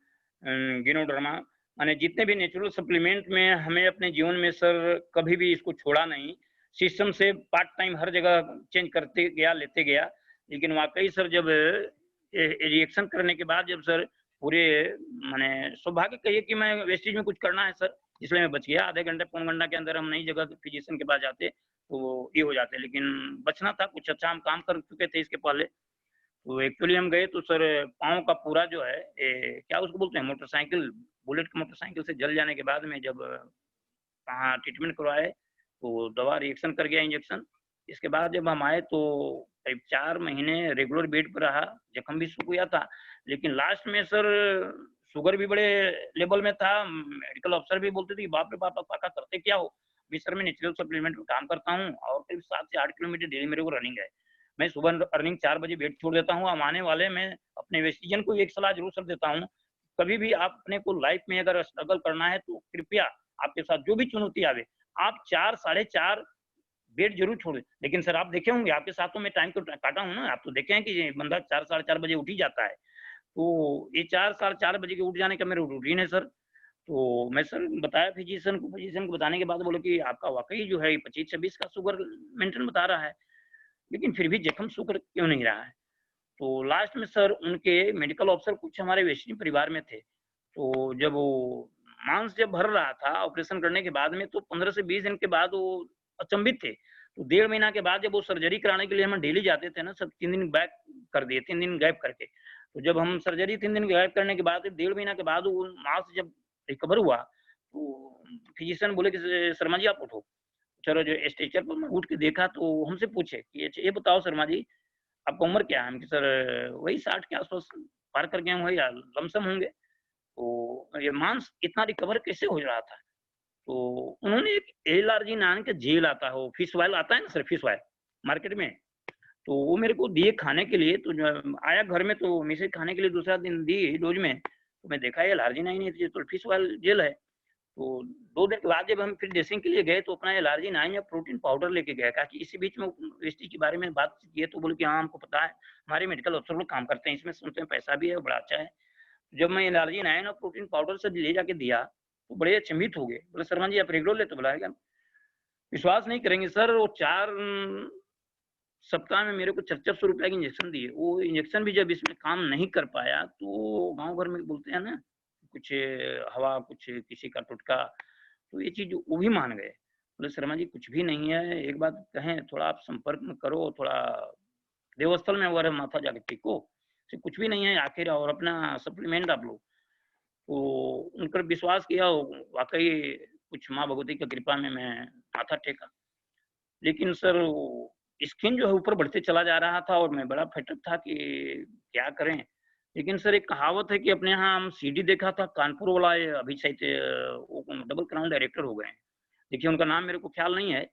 गिनोडर्मा, माने जितने भी नेचुरल सप्लीमेंट में हमें अपने जीवन में सर कभी भी इसको छोड़ा नहीं। सिस्टम से पार्ट टाइम हर जगह चेंज करते गया, लेते गया। लेकिन वाकई सर जब रिएक्शन करने के बाद जब सर पूरे माने सौभाग्य कहिए कि मैं वेस्टेज में कुछ करना है सर, इसलिए मैं बच गया। आधे घंटे पौन घंटा के अंदर हम नई जगह फिजिशियन के पास जाते तो ये हो जाते, लेकिन बचना था, कुछ अच्छा हम काम कर चुके थे इसके पहले। तो एक्चुअली हम गए तो सर पाँव का पूरा जो है क्या उसको बोलते हैं, मोटरसाइकिल, बुलेट की मोटरसाइकिल से जल जाने के बाद में जब वहाँ ट्रीटमेंट करवाए तो दवा रिएक्शन कर गया, इंजेक्शन। इसके बाद जब हम आए तो करीब 4 महीने रेगुलर बेड पर रहा, जख्म भी सूख गया था। लेकिन लास्ट में सर शुगर भी बड़े लेवल में था। मेडिकल अफसर भी बोलते थे कि बाप रे बाप, आप काका करते क्या हो? अभी सर मैं नेचुरल सप्लीमेंट में काम करता हूँ और करीब 7 से 8 किलोमीटर डेली मेरे को रनिंग है। मैं सुबह अर्निंग 4 बजे बेड छोड़ देता हूँ। अब आने वाले में अपने वेस्टिजन को एक सलाह जरूर सर देता हूँ, कभी भी आप अपने को लाइफ में अगर स्ट्रगल करना है तो कृपया आपके साथ जो भी चुनौती आवे, आप 4 साढ़े 4 बेड जरूर छोड़ दें। लेकिन सर आप देखे होंगे, आपके साथ तो मैं टाइम तो काटा हूँ ना, आप तो देखे हैं कि ये बंदा 4 साढ़े 4 बजे उठ ही जाता है। तो ये 4 साढ़े 4 बजे के उठ जाने का मेरा रूटीन है सर। तो मैं सर बताया फिजिशियन को बताने के बाद बोले कि आपका वाकई जो है 25-26 का शुगर मेंटेन बता रहा है, लेकिन फिर भी जख्म शुगर क्यों नहीं रहा है? तो लास्ट में सर उनके मेडिकल ऑफिसर कुछ हमारे वैष्णव परिवार में थे। तो जब वो मांस जब भर रहा था ऑपरेशन करने के बाद में, तो 15 से 20 दिन के बाद वो अचंभित थे। तो 1.5 महीना के बाद जब वो सर्जरी कराने के लिए हम डेली जाते थे ना, सब 3 दिन बैक कर दिए, 3 दिन गैप करके। तो जब हम सर्जरी 3 दिन गैप करने के बाद 1.5 महीना के बाद वो मांस जब रिकवर हुआ, तो फिजिशियन बोले कि शर्मा जी आप उठो। चलो जो स्ट्रेचर पर मैं उठ के देखा तो हमसे पूछे कि अच्छा ये बताओ शर्मा जी, आपका उम्र क्या है? हम कि सर वही 60 के आस-पास पार कर गए हैं, वही लमसम होंगे। तो ये मांस इतना रिकवर कैसे हो रहा था? तो उन्होंने एक एल-आर्जिनिन नाम का जेल आता है, वो फिश ऑयल आता है ना सर, फिश ऑयल मार्केट में, तो वो मेरे को दिए खाने के लिए। तो जब आया घर में तो मिसेज खाने के लिए दूसरा दिन दी डोज में, तो मैं देखा ये एल-आर्जिनिन है, ये तो फिश ऑयल जेल है। तो 2 दिन के बाद जब हम फिर ड्रेसिंग के लिए गए तो अपना एल-आर्जिनिन या प्रोटीन पाउडर लेके गए, कहा कि इसी बीच में वेस्टेज के बारे में बात की है, तो बोले कि हाँ, हमको पता है, हमारे मेडिकल अफसर लोग काम करते हैं इसमें, सुनते हैं पैसा भी है, बड़ा अच्छा है। जब मैं एल-आर्जिनिन और प्रोटीन पाउडर से ले जाके दिया, तो बड़े अचंभित हो गए। बोले शर्मा जी आप रेगुलर लेते हो? बोला क्या? विश्वास नहीं करेंगे सर, वो 4 सप्ताह में मेरे को 400-400 रुपए की इंजेक्शन दिए। वो इंजेक्शन भी जब इसमें काम नहीं कर पाया, तो गाँव भर में बोलते हैं ना, कुछ हवा, कुछ किसी का टुटका, तो ये चीज़ वो भी मान गए। बोले शर्मा जी कुछ भी नहीं है, एक बात कहें, थोड़ा आप संपर्क में करो, थोड़ा देवस्थल में वगैरह माथा जाके टेको, से कुछ भी नहीं है आखिर, और अपना सप्लीमेंट आप लो। तो उन पर विश्वास किया, वाक़ई कुछ माँ भगवती की कृपा में मैं माथा टेका। लेकिन सर वो स्किन जो है ऊपर बढ़ते चला जा रहा था और मैं बड़ा भटक था कि क्या करें? लेकिन सर एक कहावत है कि अपने यहाँ हम सीडी देखा था, कानपुर वाला ये अभी शायद वो डबल क्राउन डायरेक्टर हो गए हैं। देखिए उनका नाम मेरे को ख्याल नहीं है,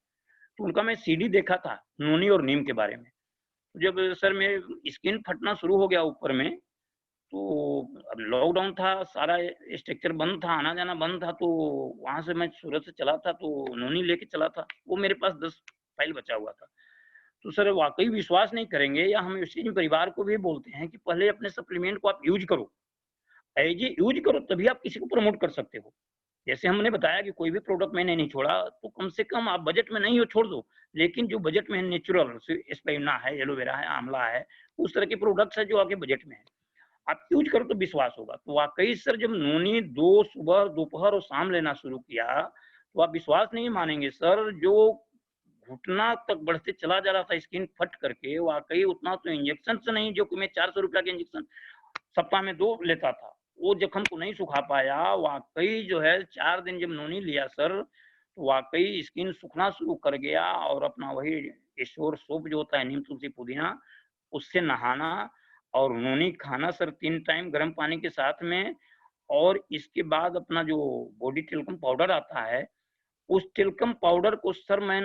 तो उनका मैं सीडी देखा था, नोनी और नीम के बारे में। जब सर मेरे स्किन फटना शुरू हो गया ऊपर में, तो अब लॉकडाउन था, सारा स्ट्रक्चर बंद था, आना-जाना बंद था, तो वहाँ से मैं सूरत से चला था, तो नोनी लेके चला था। वो मेरे पास 10 फाइल बचा हुआ था। तो सर वाक़ई विश्वास नहीं करेंगे, या हम इसी परिवार को भी बोलते हैं कि पहले अपने सप्लीमेंट को आप यूज़ करो। एज़ ए यूज़ करो, तभी आप किसी को प्रमोट कर सकते हो। जैसे हमने बताया कि कोई भी प्रोडक्ट मैंने नहीं छोड़ा, तो कम से कम आप बजट में नहीं हो छोड़ दो, लेकिन जो बजट में है नेचुरल स्पाइरुलिना है, एलोवेरा है, आंवला है, उस तरह के प्रोडक्ट्स है जो आपके बजट में है, आप यूज करो तो विश्वास होगा। तो वाकई सर जब नोनी 2 सुबह, दोपहर और शाम लेना शुरू किया, तो आप विश्वास नहीं मानेंगे सर, जो घुटना तक बढ़ते चला जा रहा था स्किन फट करके, वाकई उतना तो इंजेक्शन से नहीं, जो कि मैं 400 रुपया के इंजेक्शन सप्ताह में 2 लेता था, वो जख्म को नहीं सुखा पाया। वाकई जो है 4 दिन जब नोनी लिया सर, तो वाकई स्किन सूखना शुरू कर गया, और अपना वही ईश्वर सोप जो होता है नीम तुलसी पुदीना, उससे नहाना और नोनी खाना सर 3 टाइम गर्म पानी के साथ में, और इसके बाद अपना जो बॉडी टिल्कम पाउडर आता है, उस टिल्कम पाउडर को सर मैं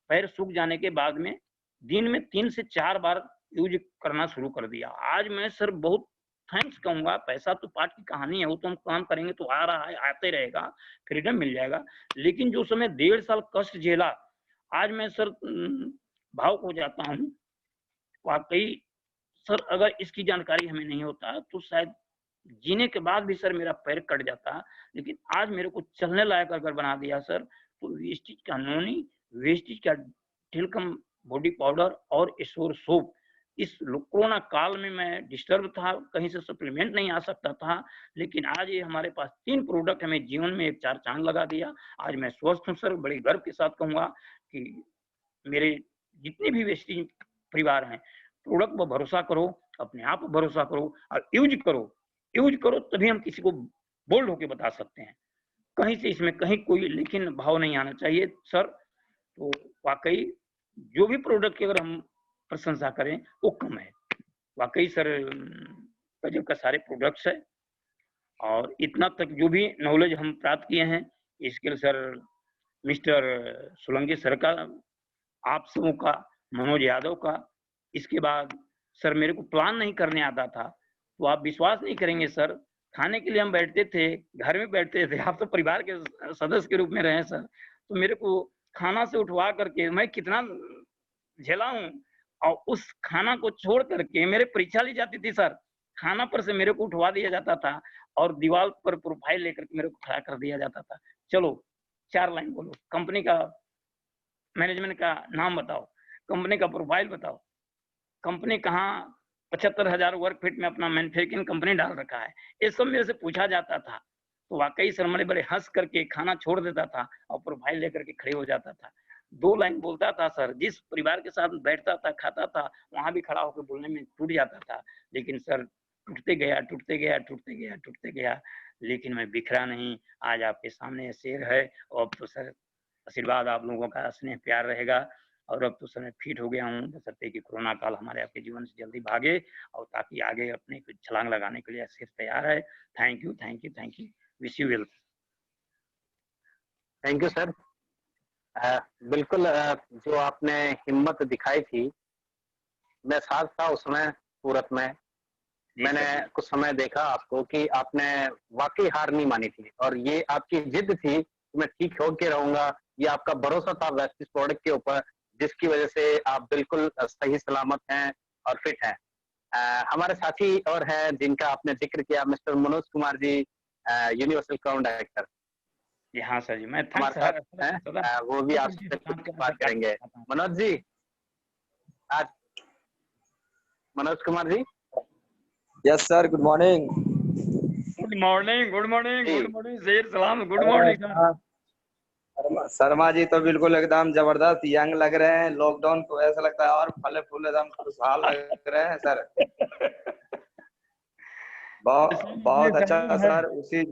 पैर सूख जाने के बाद में दिन में 3 से 4 बार यूज करना शुरू कर दिया। आज मैं सर बहुत थैंक्स कहूँगा, पैसा तो पार्ट की कहानी है, वो तो हम काम करेंगे तो आ रहा है, आते रहेगा, फ्रीडम मिल जाएगा। लेकिन जो समय 1.5 साल कष्ट झेला, आज मैं सर भावुक हो जाता हूँ। वाक़ई सर अगर इसकी जानकारी हमें नहीं होता, तो शायद जीने के बाद भी सर मेरा पैर कट जाता, लेकिन आज मेरे को चलने लायक अगर बना दिया सर, तो वेस्टेज का नोनी, वेस्टेज का टिल्कम बॉडी पाउडर और ईश्वर सोप, इस कोरोना काल में मैं डिस्टर्ब था, कहीं से सप्लीमेंट नहीं आ सकता था, लेकिन आज ये हमारे पास 3 प्रोडक्ट हमें जीवन में एक 4 चाँद लगा दिया। आज मैं स्वस्थ हूँ सर, बड़े गर्व के साथ कहूँगा कि मेरे जितने भी वेस्टेज परिवार हैं, प्रोडक्ट पर भरोसा करो, अपने आप पर भरोसा करो और यूज करो तभी हम किसी को बोल्ड होके बता सकते हैं। कहीं से इसमें कहीं कोई लेकिन भाव नहीं आना चाहिए सर। तो वाकई जो भी प्रोडक्ट की अगर हम प्रशंसा करें वो कम है। वाकई सर गजब का सारे प्रोडक्ट्स है, और इतना तक जो भी नॉलेज हम प्राप्त किए हैं, इसके लिए सर मिस्टर सोलंकी सर का, आप सबों का, मनोज यादव का, इसके बाद सर मेरे को प्लान नहीं करने आता था, तो आप विश्वास नहीं करेंगे सर, खाने के लिए हम बैठते थे, घर में बैठते थे, आप तो परिवार के सदस्य के रूप में रहे सर, तो मेरे को खाना से उठवा करके मैं कितना झेला हूँ, और उस खाना को छोड़ करके मेरे परीक्षा ली जाती थी सर, खाना पर से मेरे को उठवा दिया जाता था और दीवार पर प्रोफाइल लेकर के मेरे को खड़ा कर दिया जाता था। चलो 4 लाइन बोलो, कंपनी का मैनेजमेंट का नाम बताओ, कंपनी का प्रोफाइल बताओ, कंपनी कहाँ 75,000 वर्ग फीट में अपना मैन्युफैक्चरिंग कंपनी डाल रखा है, ये सब मेरे से पूछा जाता था। तो वाकई सर बड़े बड़े हंस करके खाना छोड़ देता था और प्रोफाइल लेकर के खड़े हो जाता था। 2 लाइन बोलता था सर, जिस परिवार के साथ बैठता था, खाता था, वहां भी खड़ा होकर बोलने में टूट जाता था, लेकिन सर टूटते गया, टूटते गया, टूटते गया, टूटते गया, लेकिन मैं बिखरा नहीं। आज आपके सामने शेर है, और अब तो सर आशीर्वाद आप लोगों का, स्नेह प्यार रहेगा, और अब तो सर मैं फिट हो गया हूँ, बशर्ते कि कोरोना काल हमारे आपके जीवन से जल्दी भागे, और ताकि आगे अपने कुछ छलांग लगाने के लिए सिर्फ तैयार है। Thank you, thank you, thank you, wish you well. Thank you sir. बिल्कुल, जो आपने हिम्मत दिखाई थी, मैं साथ था उस समय सूरत में, मैंने कुछ समय देखा आपको कि आपने वाकई हार नहीं मानी थी, और ये आपकी जिद थी कि मैं ठीक होके रहूंगा, ये आपका भरोसा था वेस्टेज प्रोडक्ट के ऊपर, जिसकी वजह से आप बिल्कुल सही सलामत हैं और फिट हैं। हमारे साथी और हैं जिनका आपने जिक्र किया, मिस्टर मनोज कुमार जी, यूनिवर्सल क्राउन डायरेक्टर। जी हाँ सर जी, मैं हमारे साथ हैं, वो भी आपसे कुछ बात करेंगे। मनोज जी, आज Manoj Kumar ji. Yes sir, good morning. Good morning, good morning, good morning शेर सलाम, good morning sir. Sharma ji तो बिल्कुल एकदम जबरदस्त यंग लग रहे हैं, लॉकडाउन को ऐसा लगता है और फले फूले एकदम खुशहाल लग रहे हैं सर। बहुत अच्छा सर, उसी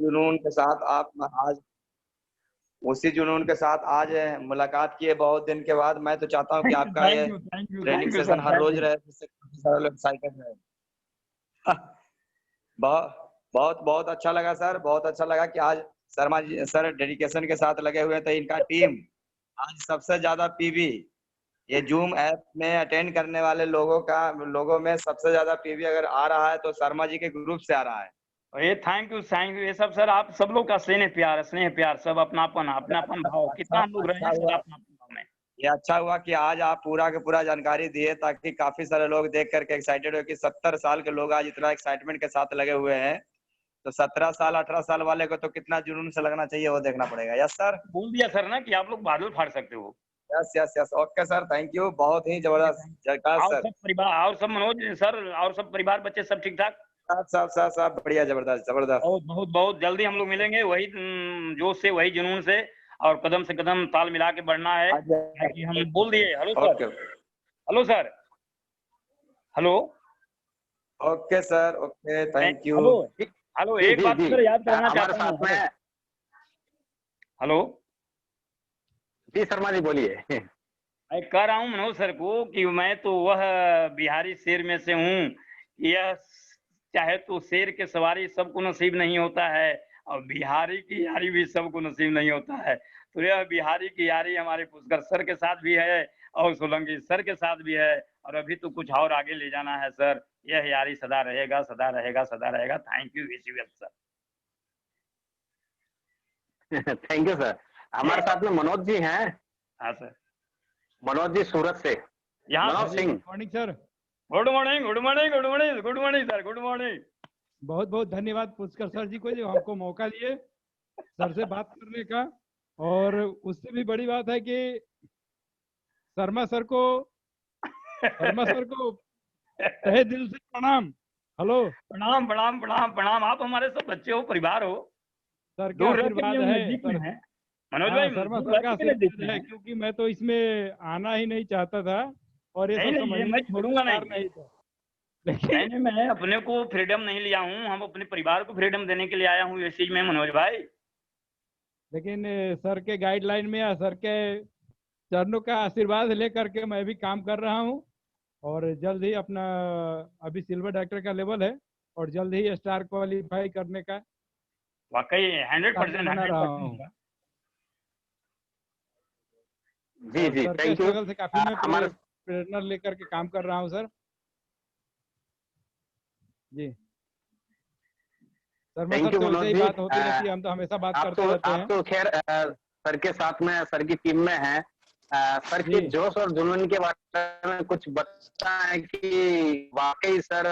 जुनून के साथ आज मुलाकात किए बहुत दिन के बाद। मैं तो चाहता हूँ कि आपका ये ट्रेनिंग सेशन हर रोज रहे, जिससे काफी सारे लोग एक्साइटेड रहे। बहुत बहुत अच्छा लगा सर, बहुत अच्छा लगा कि आज शर्मा जी सर डेडिकेशन के साथ लगे हुए थे। इनका टीम आज सबसे ज्यादा पीवी, ये जूम ऐप में अटेंड करने वाले लोगों में सबसे ज्यादा पीवी अगर आ रहा है तो शर्मा जी के ग्रुप से आ रहा है। ये थैंक यू, ये सब सर आप सब लोग का स्नेह प्यार, सब अपनापन भाव, कितना हम लोग रहे हैं सर अपनापन भाव में। ये अच्छा हुआ कि आज आप पूरा के पूरा जानकारी दिए, ताकि काफी सारे लोग देख करके एक्साइटेड हो कि 70 साल के लोग आज इतना एक्साइटमेंट के साथ लगे हुए हैं। तो 17 साल 18 साल वाले को तो कितना जुनून से लगना चाहिए वो देखना पड़ेगा। यस सर, बोल दिया सर ना कि आप लोग बादल फाड़ सकते हो। Yes yes yes, okay sir, thank you, बहुत ही जबरदस्त झकास और सर। सब परिवार और सब मनोज सर और सब परिवार बच्चे सब ठीक ठाक? सब बढ़िया, जबरदस्त जबरदस्त। बहुत बहुत बहुत जल्दी हम लोग मिलेंगे, वही जोश से, वही जुनून से, और कदम से कदम ताल मिला के बढ़ना है। कि हम बोल दिए। Hello sir, okay hello sir, hello okay sir, okay, thank you. Hello hello, जी, एक जी, बात जी। सर याद करना हमारे चाहता हूँ। साथ में हेलो, जी शर्मा जी बोलिए। मैं कह रहा हूँ मनोज सर को कि मैं तो वह बिहारी शेर में से हूँ। यह चाहे तो शेर के सवारी सबको नसीब नहीं होता है, और बिहारी की यारी भी सबको नसीब नहीं होता है। तो यह बिहारी की यारी हमारे पुष्कर सर के साथ भी है और सोलंकी सर के साथ भी है, और अभी तो कुछ और आगे ले जाना है सर। यह यारी सदा रहेगा, सदा रहेगा, सदा रहेगा। Thank you, wish you well sir. Thank you sir. हमारे साथ में मनोज जी हैं, हाँ सर, मनोज जी सूरत से। यहाँ Manoj Singh, good morning sir. Good morning, good morning, good morning, good morning sir, good morning. बहुत बहुत धन्यवाद पुष्कर सर जी को जो हमको मौका दिए सर से बात करने का। और उससे भी बड़ी बात है कि शर्मा सर को तहे दिल से प्रणाम। हेलो प्रणाम प्रणाम प्रणाम प्रणाम। आप हमारे सब बच्चे हो, परिवार हो। सर, क्या दूर रह के भी आशीर्वाद हम है नजदीक में सर। हैं। मनोज हाँ, भाई, शर्मा दूर सर रह का के भी नजदीक आशीर्वाद में है, हैं। क्योंकि मैं तो इसमें आना ही नहीं चाहता था और ये नहीं सब नहीं, ये समझने मैं में छोड़ूंगा तैयार नहीं। नहीं था, नहीं लेकिन नहीं, मैं अपने को फ्रीडम नहीं लिया हूँ, हम अपने परिवार को फ्रीडम देने के लिए आया हूँ इस चीज में मनोज भाई। सर के गाइडलाइन में या सर के चरणों का आशीर्वाद लेकर के मैं भी काम कर रहा हूँ। और जल्द ही अपना अभी सिल्वर डॉक्टर का लेवल है और जल्द ही स्टार क्वालिफाई करने का वाकई 100% बना रहा 100%। हूँ। जी और जी, सर के थैंक यू। स्ट्रगल से काफी मैं हमारे प्रेरणा लेकर के काम कर रहा हूँ सर जी। शर्मा थैंक सर यू से मनोज वैसे ही जी। बात होती रहती है, हम तो हमेशा बात करते रहते हैं। आप तो खैर सर के साथ में, सर की टीम में हैं। सर के जी। जोश और जुनून के बारे में कुछ बताएं कि वाकई सर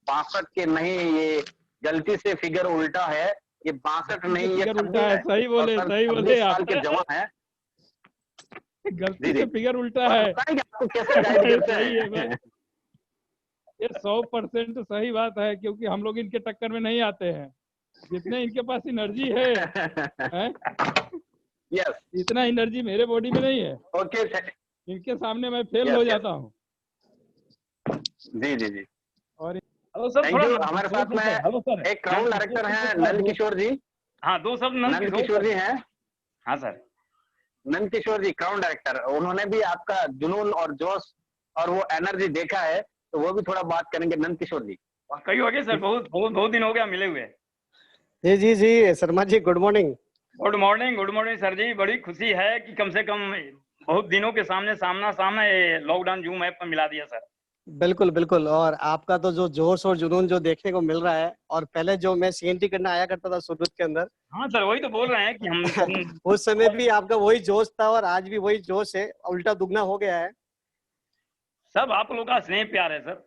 62 के नहीं, ये गलती से फिगर उल्टा है। ये 62 नहीं, ये फिगर 26 उल्टा है, है। सही और बोले, सर सही 26 बोले साल आप। के जवान हैं। गलती जी से जी, फिगर उल्टा और है। बताएं कि आपको कैसे गाइड करते सही है हैं। सर, ये 100% सही बात है, क्योंकि हम लोग इनके टक्कर में नहीं आते हैं। जितने इनके पास एनर्जी है यस, इतना एनर्जी मेरे बॉडी में नहीं है। ओके, इनके सामने मैं फेल यस हो यस, जाता हूँ। जी जी जी, और हेलो सर, थैंक थोड़ा यू। हमारे साथ में हेलो सर, एक क्राउन डायरेक्टर हैं नंद किशोर जी। हाँ, दो शब्द नंद नंद किशोर किशोर जी सर। हैं, हाँ सर, नंद किशोर जी क्राउन डायरेक्टर। उन्होंने भी आपका जुनून और जोश और वो एनर्जी देखा है, तो वो भी थोड़ा बात करेंगे। नंद किशोर जी। वाकई हो गए सर, बहुत बहुत बहुत दिन हो गया मिले हुए। जी जी जी, Sharma ji good morning. Good morning sir जी। बड़ी खुशी है कि कम से कम बहुत दिनों के सामना ये लॉकडाउन जूम ऐप पर मिला दिया सर। बिल्कुल बिल्कुल, और आपका तो जो जोश और जुनून जो देखने को मिल रहा है, और पहले जो मैं सीएनटी करने आया करता था सूरत के अंदर, हाँ सर, वही तो बोल रहे हैं कि हम उस समय भी आपका वही जोश था और आज भी वही जोश है, उल्टा दुगना हो गया है। सब आप लोगों का स्नेह प्यार है सर।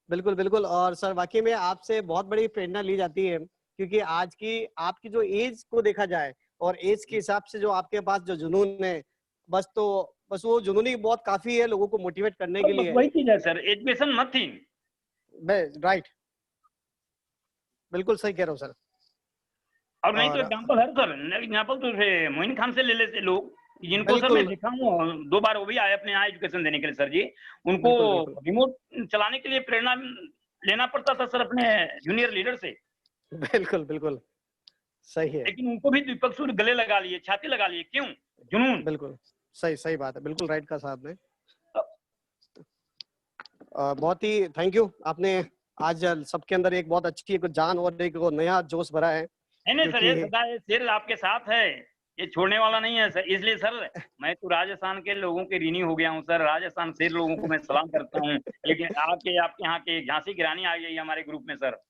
बिल्कुल बिल्कुल, और सर वाकई में आपसे बहुत बड़ी प्रेरणा ली जाती है, क्योंकि आज की आपकी जो एज को देखा जाए और एज के हिसाब से जो आपके पास जो जुनून है, बस वो जुनून ही बहुत काफी है लोगों को मोटिवेट करने के बस लिए। वही चीज है सर, एजुकेशन मत थी। राइट, बिल्कुल सही कह रहा हूँ सर। और नहीं तो और एग्जाम्पल है सर, एग्जाम्पल तो मोइन खान से ले लेते लोग, जिनको सर मैं बिल्कुल देखा हूँ 2 बार वो भी आए अपने यहाँ एजुकेशन देने के लिए सर जी। उनको बिल्कुल बिल्कुल रिमोट चलाने के लिए प्रेरणा लेना पड़ता था सर अपने जूनियर लीडर से। बिल्कुल बिल्कुल सही है। लेकिन उनको भी दीपक सूर्य गले लगा लिए, छाती लगा लिए। क्यों? जुनून। बिल्कुल सही बात है, बिल्कुल राइट का साहब ने। बहुत ही थैंक यू, आपने आज सबके अंदर एक बहुत अच्छी एक जान और एक नया जोश भरा है। नहीं सर, ये क्योंकि सदा ये शेर आपके साथ है, ये छोड़ने वाला नहीं है सर। इसलिए सर मैं तो राजस्थान के लोगों के ऋणी हो गया हूँ सर। राजस्थान शेर लोगों को मैं सलाम करता हूँ। लेकिन आपके यहाँ के झांसी की रानी आ गई हमारे ग्रुप में सर।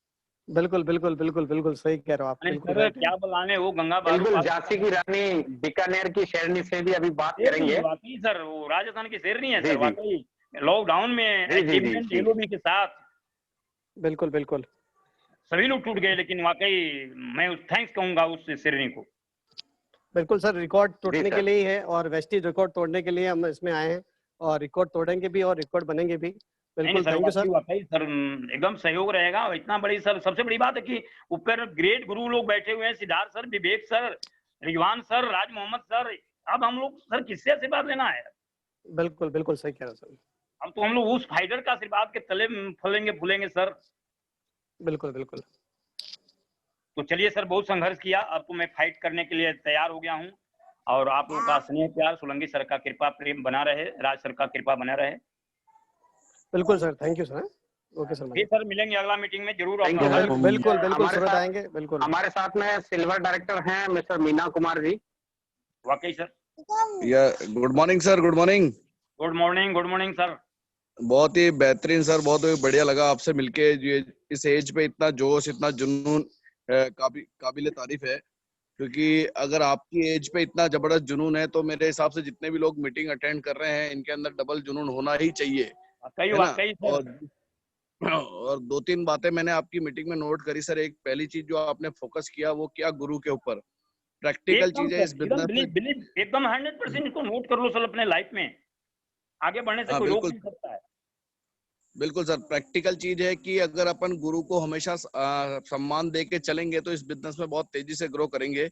बिल्कुल बिल्कुल बिल्कुल बिल्कुल सही कह रहे हो आप, बिल्कुल सर राइट। क्या बुलाने, वो गंगा बिल्कुल, बहादुर झांसी की रानी बीकानेर की शेरनी से भी अभी बात करेंगे। वाकई सर, वो राजस्थान की शेरनी है जी सर। जी वाकई लॉकडाउन में जी जी जी अचीवमेंट जी, एलओबी के साथ। बिल्कुल बिल्कुल सभी लोग टूट गए, लेकिन वाकई मैं थैंक्स कहूंगा उस श्रेणी को। बिल्कुल सर, रिकॉर्ड टूटने सर। के लिए ही है और वेस्टीज रिकॉर्ड तोड़ने के लिए हम इसमें आए हैं और रिकॉर्ड तोड़ेंगे भी और रिकॉर्ड बनेंगे भी। नहीं बिल्कुल, सर, थैंक यू सर। वाकई सर एकदम सहयोग रहेगा। और इतना बड़ी सर, सबसे बड़ी बात है कि ऊपर ग्रेट गुरु लोग बैठे हुए हैं, सिद्धार्थ सर, विवेक सर, रिजवान सर, राज मोहम्मद सर। अब हम लोग सर किससे आशीर्वाद लेना है? बिल्कुल बिल्कुल सही कह रहे हो सर। अब तो हम लोग उस फाइटर का आशीर्वाद के तले फलेंगे फूलेंगे सर। बिल्कुल बिल्कुल। तो चलिए सर, बहुत संघर्ष किया, अब तो मैं फाइट करने के लिए तैयार हो गया हूँ। और आप लोगों का स्नेह प्यार, सोलंकी सर का कृपा प्रेम बना रहे, राज सर का कृपा बना रहे। बिल्कुल sir, thank you sir. Okay sir, ठीक सर, मिलेंगे अगला मीटिंग में जरूर। Thank you, अपना सर। बिल्कुल बिल्कुल हमारे सूरत साथ- आएंगे बिल्कुल। हमारे साथ में सिल्वर डायरेक्टर हैं मिस्टर मीना कुमार जी। वाकई सर, या good morning sir, good morning. Good morning sir. बहुत ही बेहतरीन सर, बहुत ही बढ़िया लगा आपसे मिलके। ये इस एज पे इतना जोश, इतना जुनून काबिल तारीफ है। क्योंकि अगर आपकी एज पे इतना जबरदस्त जुनून है तो मेरे हिसाब से जितने भी लोग मीटिंग अटेंड कर रहे हैं, इनके अंदर डबल जुनून होना ही चाहिए, है ना। वाकई सर। और 2-3 बातें मैंने आपकी मीटिंग में नोट करी सर। एक पहली चीज जो आपने फोकस किया वो क्या, गुरु के ऊपर। प्रैक्टिकल एकदम चीज है इस सर, बिजनेस में। बिलीव एकदम 100% इसको नोट कर लो सर अपने लाइफ में। आगे बढ़ने से हाँ, कोई रोक बिल्कुल नहीं सकता है। बिल्कुल सर, प्रैक्टिकल चीज है कि अगर अपन गुरु को हमेशा सम्मान दे के चलेंगे तो इस बिजनेस में बहुत तेजी से ग्रो करेंगे।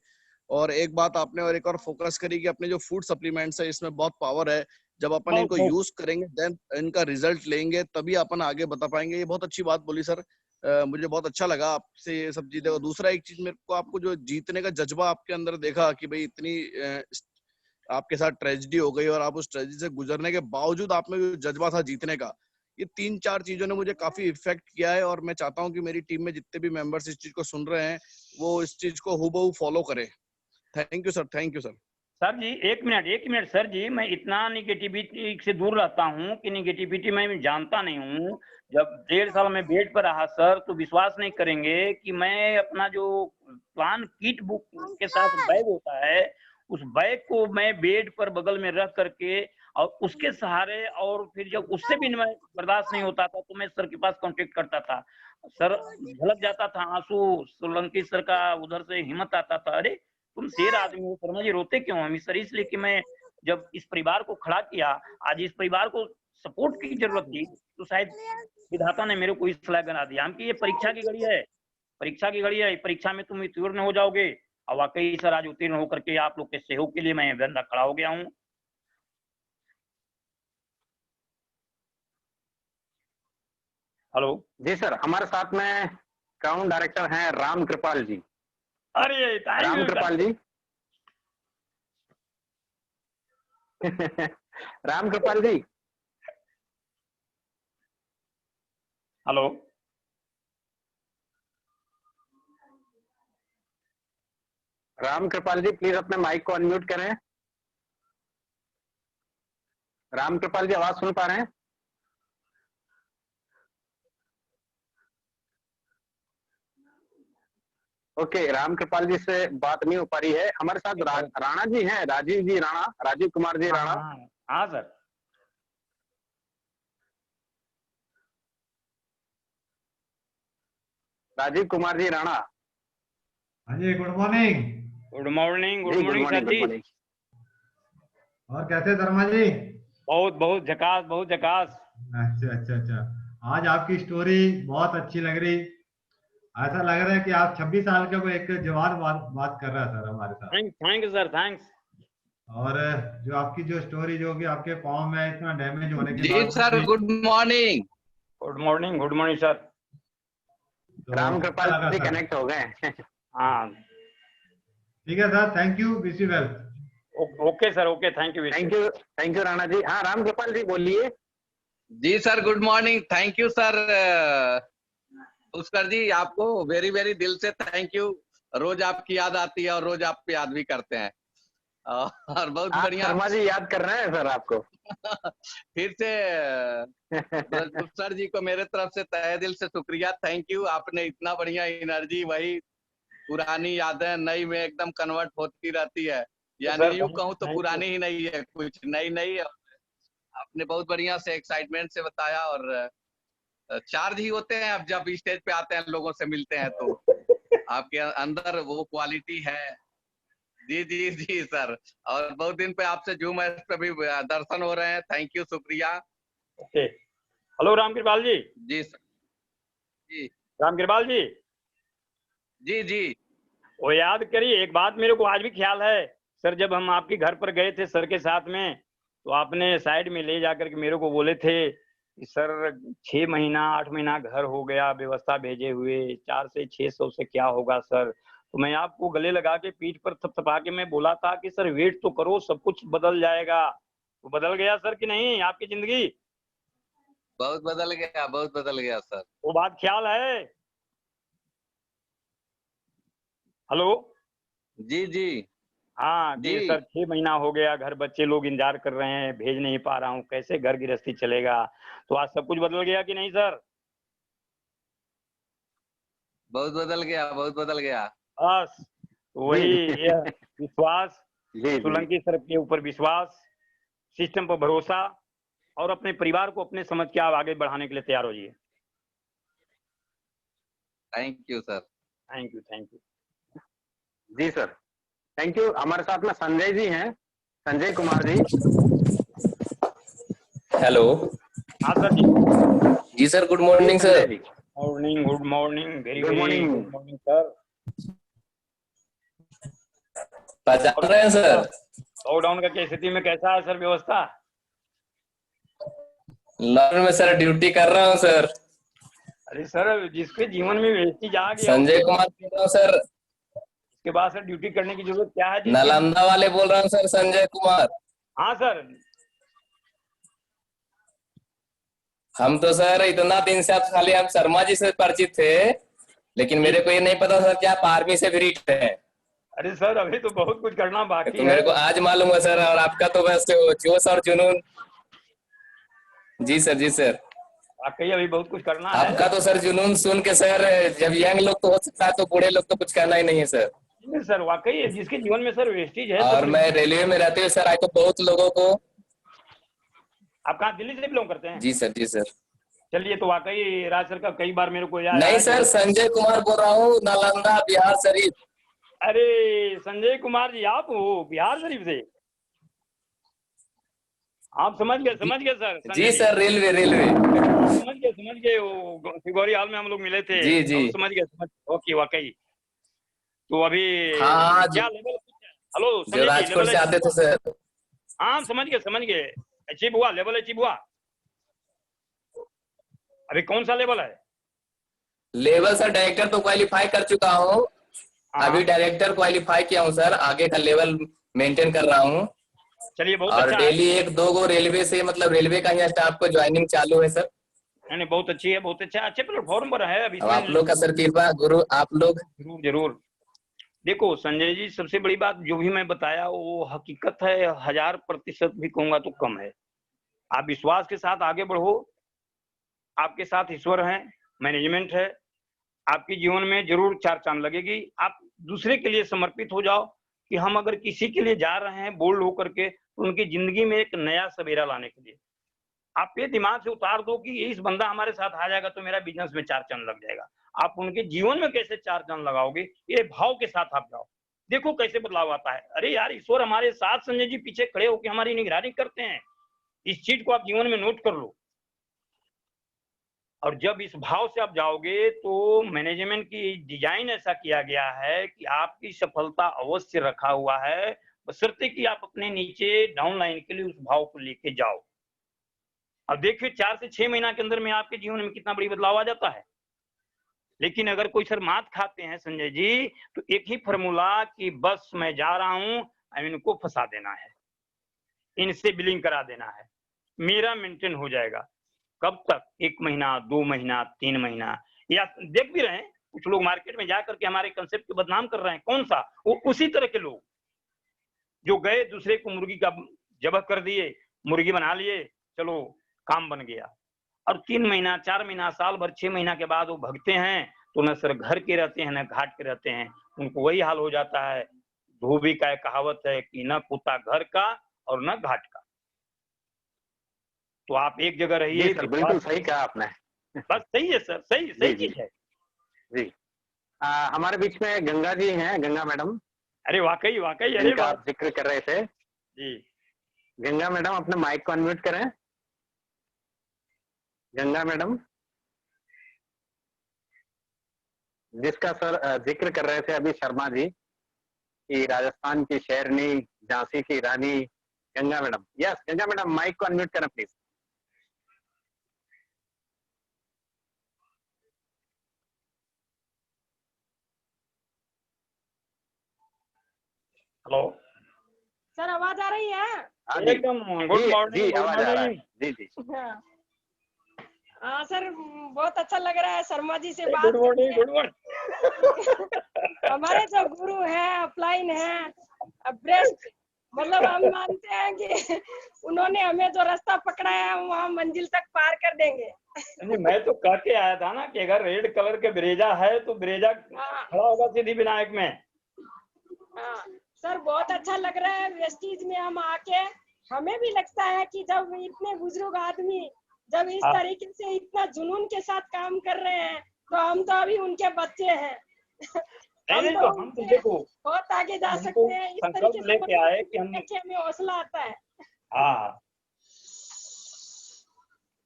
और एक बात आपने और एक और फोकस करी कि अपने जो फूड सप्लीमेंट्स है इसमें बहुत पावर है। जब अपन इनको यूज करेंगे देन इनका रिजल्ट लेंगे तभी अपन आगे बता पाएंगे। ये बहुत अच्छी बात बोली सर। मुझे बहुत अच्छा लगा आपसे ये सब चीजें। और दूसरा एक चीज मेरे को, आपको जो जीतने का जज्बा आपके अंदर देखा कि भाई इतनी आपके साथ ट्रेजेडी हो गई और आप उस ट्रेजेडी से गुजरने के बावजूद आप में जो जज्बा था जीतने का, ये 3-4 चीजों ने मुझे काफी इफेक्ट किया है। और मैं चाहता हूँ कि मेरी टीम में जितने भी मेंबर्स इस चीज को सुन रहे हैं वो इस चीज को हूबहू फॉलो करें। Thank you sir, thank you sir. Sir जी एक मिनट सर जी, मैं इतना निगेटिविटी से दूर रहता हूँ कि निगेटिविटी मैं जानता नहीं हूँ। जब 1.5 साल में बेड पर रहा सर, तो विश्वास नहीं करेंगे कि मैं अपना जो प्लान किट बुक के साथ बैग होता है, उस बैग को मैं बेड पर बगल में रख करके और उसके सहारे, और फिर जब उससे भी मैं बर्दाश्त नहीं होता था तो मैं सर के पास कांटेक्ट करता था। सर झलक जाता था आंसू, सोलंकी सर का उधर से हिम्मत आता था, अरे तुम शेर आदमी हो शर्मा जी, रोते क्यों हम? सर इसलिए कि मैं जब इस परिवार को खड़ा किया, आज इस परिवार को सपोर्ट की जरूरत थी, तो शायद विधाता ने मेरे को इस लायक बना दिया। हम कि ये परीक्षा की घड़ी है, परीक्षा की घड़ी है, परीक्षा में तुम उत्तीर्ण हो जाओगे। और वाकई सर आज उत्तीर्ण होकर के आप लोग के सहयोग के लिए मैं बंदा खड़ा हो गया हूँ। हेलो जी सर, हमारे साथ में क्राउन डायरेक्टर हैं राम कृपाल जी। अरे राम कृपाल जी राम कृपाल जी, हेलो राम कृपाल जी प्लीज अपने माइक को अनम्यूट करें। राम कृपाल जी आवाज सुन पा रहे हैं? ओके, राम कृपाल जी से बात नहीं हो पा रही है। हमारे साथ राणा जी हैं, राजीव जी राणा, राजीव कुमार जी राणा। हाँ सर, राजीव कुमार जी राणा। हाँ जी, good morning. Good morning sir जी। और कैसे धर्मा जी? बहुत झकास, बहुत झकास। अच्छा। आज आपकी स्टोरी बहुत अच्छी लग रही। ऐसा लग रहा है कि आप 26 साल का कोई एक जवान बात कर रहा है सर हमारे साथ। Thank you sir, thanks. और जो आपकी जो स्टोरी, जो कि आपके पाँव में इतना डैमेज होने के जी बाद sir, good morning. Good morning sir. तो राम कृपाल अच्छा लगा जी सर। कनेक्ट हो गए। हाँ ठीक है sir, thank you, wish you well. Okay sir, okay, thank you Rana ji. हाँ राम कृपाल जी बोलिए। जी sir, good morning. Thank you sir Pushkar ji, आपको वेरी वेरी दिल से थैंक यू। रोज आपकी याद आती है और रोज आपको याद भी करते हैं और बहुत बढ़िया। शर्मा जी याद कर रहे हैं सर आपको। फिर से पुष्कर जी को मेरे तरफ से तहे दिल से शुक्रिया, थैंक यू। आपने इतना बढ़िया एनर्जी, वही पुरानी यादें नई में एकदम कन्वर्ट होती रहती है, यानी यूं कहूँ तो पुरानी ही नहीं है, कुछ नई। आपने बहुत बढ़िया से एक्साइटमेंट से बताया और चार्ज ही होते हैं। अब जब स्टेज पे आते हैं लोगों से मिलते हैं तो आपके अंदर वो क्वालिटी है। जी जी जी सर, और बहुत दिन पे आपसे जूम ऐप पे भी दर्शन हो रहे हैं। थैंक यू, शुक्रिया। ओके, हेलो रामकृपाल जी। जी सर। जी रामकृपाल जी, जी जी वो याद करिए, एक बात मेरे को आज भी ख्याल है सर, जब हम आपके घर पर गए थे सर के साथ में, तो आपने साइड में ले जाकर के मेरे को बोले थे कि सर 6 महीना 8 महीना घर हो गया व्यवस्था भेजे हुए, 4 से 600 से क्या होगा सर। तो मैं आपको गले लगा के पीठ पर थपथपा के मैं बोला था कि सर वेट तो करो, सब कुछ बदल जाएगा। तो बदल गया सर कि नहीं आपकी जिंदगी? बहुत बदल गया, बहुत बदल गया सर। वो बात ख्याल है? हेलो जी जी हाँ कि जी सर 6 महीना हो गया, घर बच्चे लोग इंतजार कर रहे हैं, भेज नहीं पा रहा हूँ, कैसे घर गृहस्थी चलेगा। तो आज सब कुछ बदल गया कि नहीं सर? बहुत बदल गया, बहुत बदल गया। बस वही जी। यह विश्वास, जी जी सोलंकी सर के ऊपर विश्वास, सिस्टम पर भरोसा, और अपने परिवार को अपने समझ के आप आगे बढ़ाने के लिए तैयार हो जाइए। Thank you sir. Thank you, thank you. जी सर, थैंक यू। हमारे साथ में संजय जी हैं, संजय कुमार जी। हेलो। हाँ सर जी। जी सर, गुड जी मॉर्निंग संजय सर। जी, morning, good morning, very good very morning. Good morning sir. पहचान रहे हैं सर? लॉकडाउन का स्थिति में कैसा है सर व्यवस्था? लॉकडाउन में सर ड्यूटी कर रहा हूँ सर। अरे सर, जिसके जीवन में वेस्टेज आ गया संजय उसके कुमार बोल रहा हूँ सर। बाद सर ड्यूटी करने की जरूरत क्या है? नालंदा वाले बोल रहा हूँ सर, संजय कुमार। हाँ सर। हम तो सर इतना दिन से आप खाली हम शर्मा जी से परिचित थे, लेकिन मेरे को ये नहीं पता सर कि आप आर्मी से भी रिट है। अरे सर अभी तो बहुत कुछ करना बाकी तो है। मेरे को आज मालूम हुआ सर, और आपका तो बस जोश और जुनून। जी सर, जी सर। वाकई अभी बहुत कुछ करना है। आपका तो सर जुनून सुन के सर, जब यंग लोग तो हो सकता है, तो बूढ़े लोग तो कुछ कहना ही नहीं है सर। नहीं सर, वाकई जिसके जीवन में सर वेस्टेज है और सर। मैं रेलवे में रहते हुए सर आज तो बहुत लोगों को। आप कहाँ दिल्ली से बिलोंग करते हैं? जी सर, जी सर। चलिए, तो वाकई राज सर का कई बार मेरे को याद नहीं आया सर, संजय कुमार बोल रहा हूँ, नालंदा बिहार शरीफ। अरे संजय कुमार जी, आप हो बिहार शरीफ से? आप समझ गए sir. Sanjay ji sir, railway railway. समझ गए, वो सिगौरी हाल में हम लोग मिले थे। जी जी। समझ गए। ओके, वाकई। तो अभी हाँ क्या लेवल? हेलो जो संजय जी, राजकोट लेवल से आते थे सर। हाँ समझ गए। अचीव हुआ, लेवल अचीव हुआ? अभी कौन सा लेवल है? लेवल सर डायरेक्टर तो क्वालिफाई कर चुका हूँ। अभी डायरेक्टर क्वालिफाई किया हूँ सर, आगे का लेवल मेंटेन कर रहा हूँ। चलिए, बहुत और अच्छा है। डेली 1-2 गो रेलवे से, मतलब रेलवे का ही स्टाफ को ज्वाइनिंग चालू है सर। नहीं, बहुत अच्छी है, बहुत अच्छा, अच्छे प्लेटफॉर्म पर है अभी। अब आप लोग का सर कृपा, गुरु आप लोग। जरूर जरूर। देखो संजय जी, सबसे बड़ी बात जो भी मैं बताया वो हकीकत है, 1000% भी कहूंगा तो कम है। आप विश्वास के साथ आगे बढ़ो, आपके साथ ईश्वर है, मैनेजमेंट है, आपके जीवन में जरूर 4 चांद लगेगी। आप दूसरे के लिए समर्पित हो जाओ कि हम अगर किसी के लिए जा रहे हैं बोल्ड होकर के, तो उनकी जिंदगी में एक नया सवेरा लाने के लिए आप ये दिमाग से उतार दो कि इस बंदा हमारे साथ आ जाएगा तो मेरा बिजनेस में 4 चांद लग जाएगा। आप उनके जीवन में कैसे 4 चांद लगाओगे, ये भाव के साथ आप जाओ, देखो कैसे बदलाव आता है। अरे यार, ईश्वर हमारे साथ, संजय जी पीछे खड़े होकर हमारी निगरानी करते हैं। इस चीज को आप जीवन में नोट कर लो। और जब इस भाव से आप जाओगे तो मैनेजमेंट की डिजाइन ऐसा किया गया है कि आपकी सफलता अवश्य रखा हुआ है, बशर्ते कि आप अपने नीचे डाउन लाइन के लिए उस भाव को लेके जाओ। अब देखिए 4 से 6 महीना के अंदर में आपके जीवन में कितना बड़ी बदलाव आ जाता है। लेकिन अगर कोई सर मात खाते हैं संजय जी, तो एक ही फॉर्मूला कि बस मैं जा रहा हूं, इनको फंसा देना है, इनसे बिलिंग करा देना है, मेरा मेंटेन हो जाएगा। कब तक? 1 महीना, 2 महीना, 3 महीना। या देख भी रहे हैं कुछ लोग मार्केट में जाकर के हमारे कंसेप्ट को बदनाम कर रहे हैं। कौन सा? वो उसी तरह के लोग जो गए दूसरे को मुर्गी का जबह कर दिए, मुर्गी बना लिए, चलो काम बन गया। और 3 महीना, 4 महीना, साल भर, 6 महीना के बाद वो भगते हैं तो न सर घर के रहते हैं न घाट के रहते हैं। उनको वही हाल हो जाता है। धोबी का एक कहावत है कि न कुत्ता घर का और न घाट का। तो आप एक जगह रहिए। जी सर, बिल्कुल सही कहा आपने। बस सही है सर, सही सही जी, चीज है। जी। हमारे बीच में गंगा जी हैं, गंगा मैडम, अरे वाकई वाकई, अरे जिनका वाह आप जिक्र कर रहे थे। जी। गंगा मैडम अपने माइक को अनम्यूट करें। गंगा मैडम, जिसका सर जिक्र कर रहे थे अभी शर्मा जी, कि राजस्थान की शेरनी, झांसी की रानी Ganga madam. Yes Ganga madam, mic को अनम्यूट करें प्लीज। हेलो सर, आवाज आ रही है? हाँ जी, एकदम गुड जी मॉर्निंग, गुड आवाज आ रहा है। मॉर्निंग। जी जी। हाँ सर, बहुत अच्छा लग रहा है शर्मा जी से बात गुड मॉर्निंग, करके। Good morning. हमारे जो गुरु हैं, अपलाइन हैं, ब्रेस्ट, मतलब हम मानते हैं कि उन्होंने हमें जो रास्ता पकड़ाया है वहाँ मंजिल तक पार कर देंगे। नहीं, मैं तो कह के आया था ना कि अगर रेड कलर के ब्रेजा है तो ब्रेजा हाँ खड़ा होगा सिद्धि विनायक में। हाँ सर, बहुत अच्छा लग रहा है वेस्टीज में हम आके। हमें भी लगता है कि जब इतने बुजुर्ग आदमी जब इस हाँ। तरीके से इतना जुनून के साथ काम कर रहे हैं तो हम तो अभी उनके बच्चे हैं। नहीं नहीं, तो हम तो उनसे देखो बहुत आगे जा हमको सकते हैं। इस संकल्प तरीके से लेके आए कि हम, देख के हमें हौसला आता है। हाँ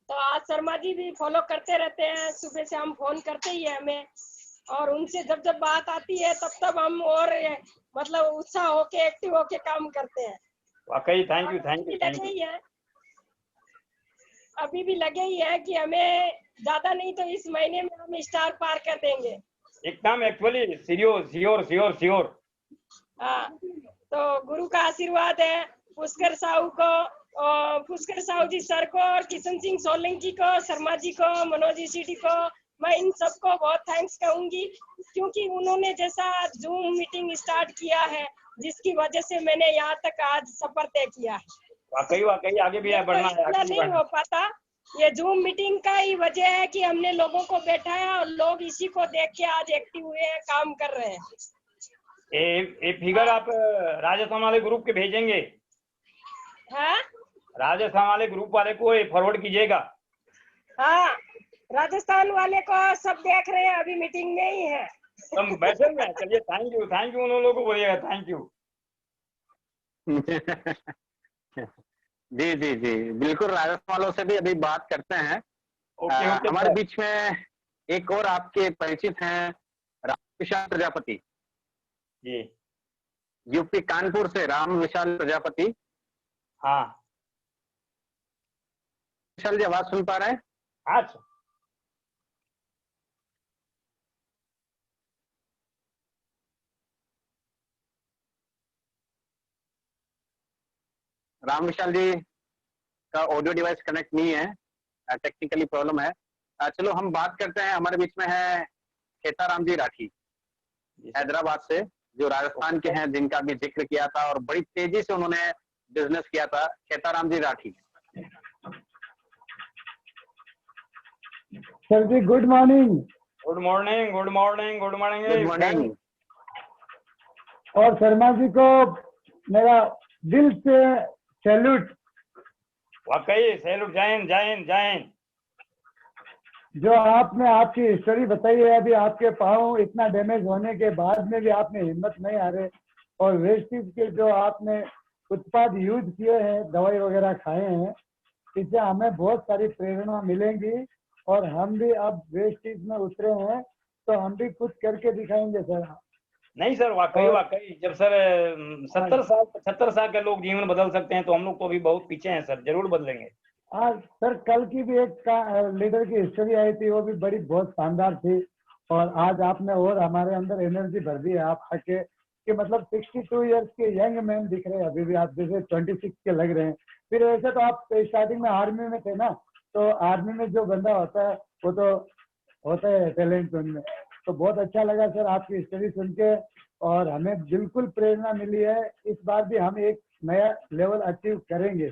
तो आज शर्मा जी भी फॉलो करते रहते हैं, सुबह से हम फोन करते ही है हमें, और उनसे जब जब बात आती है तब तब हम और मतलब उत्साह होके, एक्टिव होके काम करते हैं। वाकई thank you, thank you, thank लगे यू। ही है, अभी भी लगे ही है कि हमें ज्यादा नहीं तो इस महीने में हम स्टार पार कर देंगे। एकदम actually sure sure sure sure. हाँ, तो गुरु का आशीर्वाद है पुष्कर साहू को, और पुष्कर साहू जी सर को, और किशन सिंह सोलंकी को, शर्मा जी को, मनोज ईसीडी को, मैं इन सबको बहुत थैंक्स कहूंगी, क्योंकि उन्होंने जैसा जूम मीटिंग स्टार्ट किया है जिसकी वजह से मैंने यहाँ तक आज सफर तय किया है। वाकई वाकई आगे भी है, बढ़ना है, इतना आगे भी नहीं बढ़ना हो पाता, ये जूम मीटिंग का ही वजह है कि हमने लोगों को बैठाया और लोग इसी को देख के आज एक्टिव हुए हैं, काम कर रहे हैं। ये फिगर आप राजस्थान वाले ग्रुप के भेजेंगे? हाँ राजस्थान वाले ग्रुप वाले को फॉरवर्ड कीजिएगा। हाँ, राजस्थान वाले को सब देख रहे हैं, अभी मीटिंग में ही है। हम बैठे हुए हैं। चलिए थैंक यू उन लोगों को बोलिएगा, थैंक यू। जी जी जी, बिल्कुल राजस्थान वालों से भी अभी बात करते हैं। ओके ओके हमारे सर। बीच में एक और आपके परिचित हैं, राम विशाल प्रजापति, जी यूपी कानपुर से राम विशाल प्रजापति। हाँ विशाल जी आवाज सुन पा रहे हैं? अच्छा, राम विशाल जी का ऑडियो डिवाइस कनेक्ट नहीं है, टेक्निकली प्रॉब्लम है। चलो हम बात करते हैं। हमारे बीच में है खेताराम जी राठी, हैदराबाद से, जो राजस्थान के हैं, जिनका भी जिक्र किया था और बड़ी तेजी से उन्होंने बिजनेस किया था। खेताराम जी राठी। सर जी good morning. Good morning, good morning, good morning. Good morning. और शर्मा जी को मेरा दिल से सैल्यूट। वाकई सैल्यूट, जय हिंद, जय हिंद, जय हिंद। जो आपने आपकी हिस्ट्री बताई है, अभी आपके पाँव इतना डैमेज होने के बाद में भी आपने हिम्मत नहीं हारे, और वेस्टीज के जो आपने उत्पाद यूज किए हैं, दवाई वगैरह खाए हैं, इससे हमें बहुत सारी प्रेरणा मिलेंगी, और हम भी अब वेस्टीज में उतरे हैं तो हम भी कुछ करके दिखाएंगे सर। नहीं सर, वाकई वाकई, जब सर 70 साल 75 साल के लोग जीवन बदल सकते हैं तो हम लोग तो अभी बहुत पीछे हैं सर, जरूर बदलेंगे। हाँ सर, कल की भी एक लीडर की हिस्ट्री आई थी, वो भी बड़ी बहुत शानदार थी, और आज आपने और हमारे अंदर एनर्जी भर दी है आप आके, कि मतलब 62 इयर्स के यंग मैन दिख रहे हैं अभी भी, आप जैसे 26 के लग रहे हैं। फिर ऐसे तो आप स्टार्टिंग में आर्मी में थे ना, तो आर्मी में जो बंदा होता है वो तो होता है टैलेंट उनमें। तो बहुत अच्छा लगा सर आपकी हिस्ट्री सुन के, और हमें बिल्कुल प्रेरणा मिली है। इस बार भी हम एक नया लेवल अचीव करेंगे।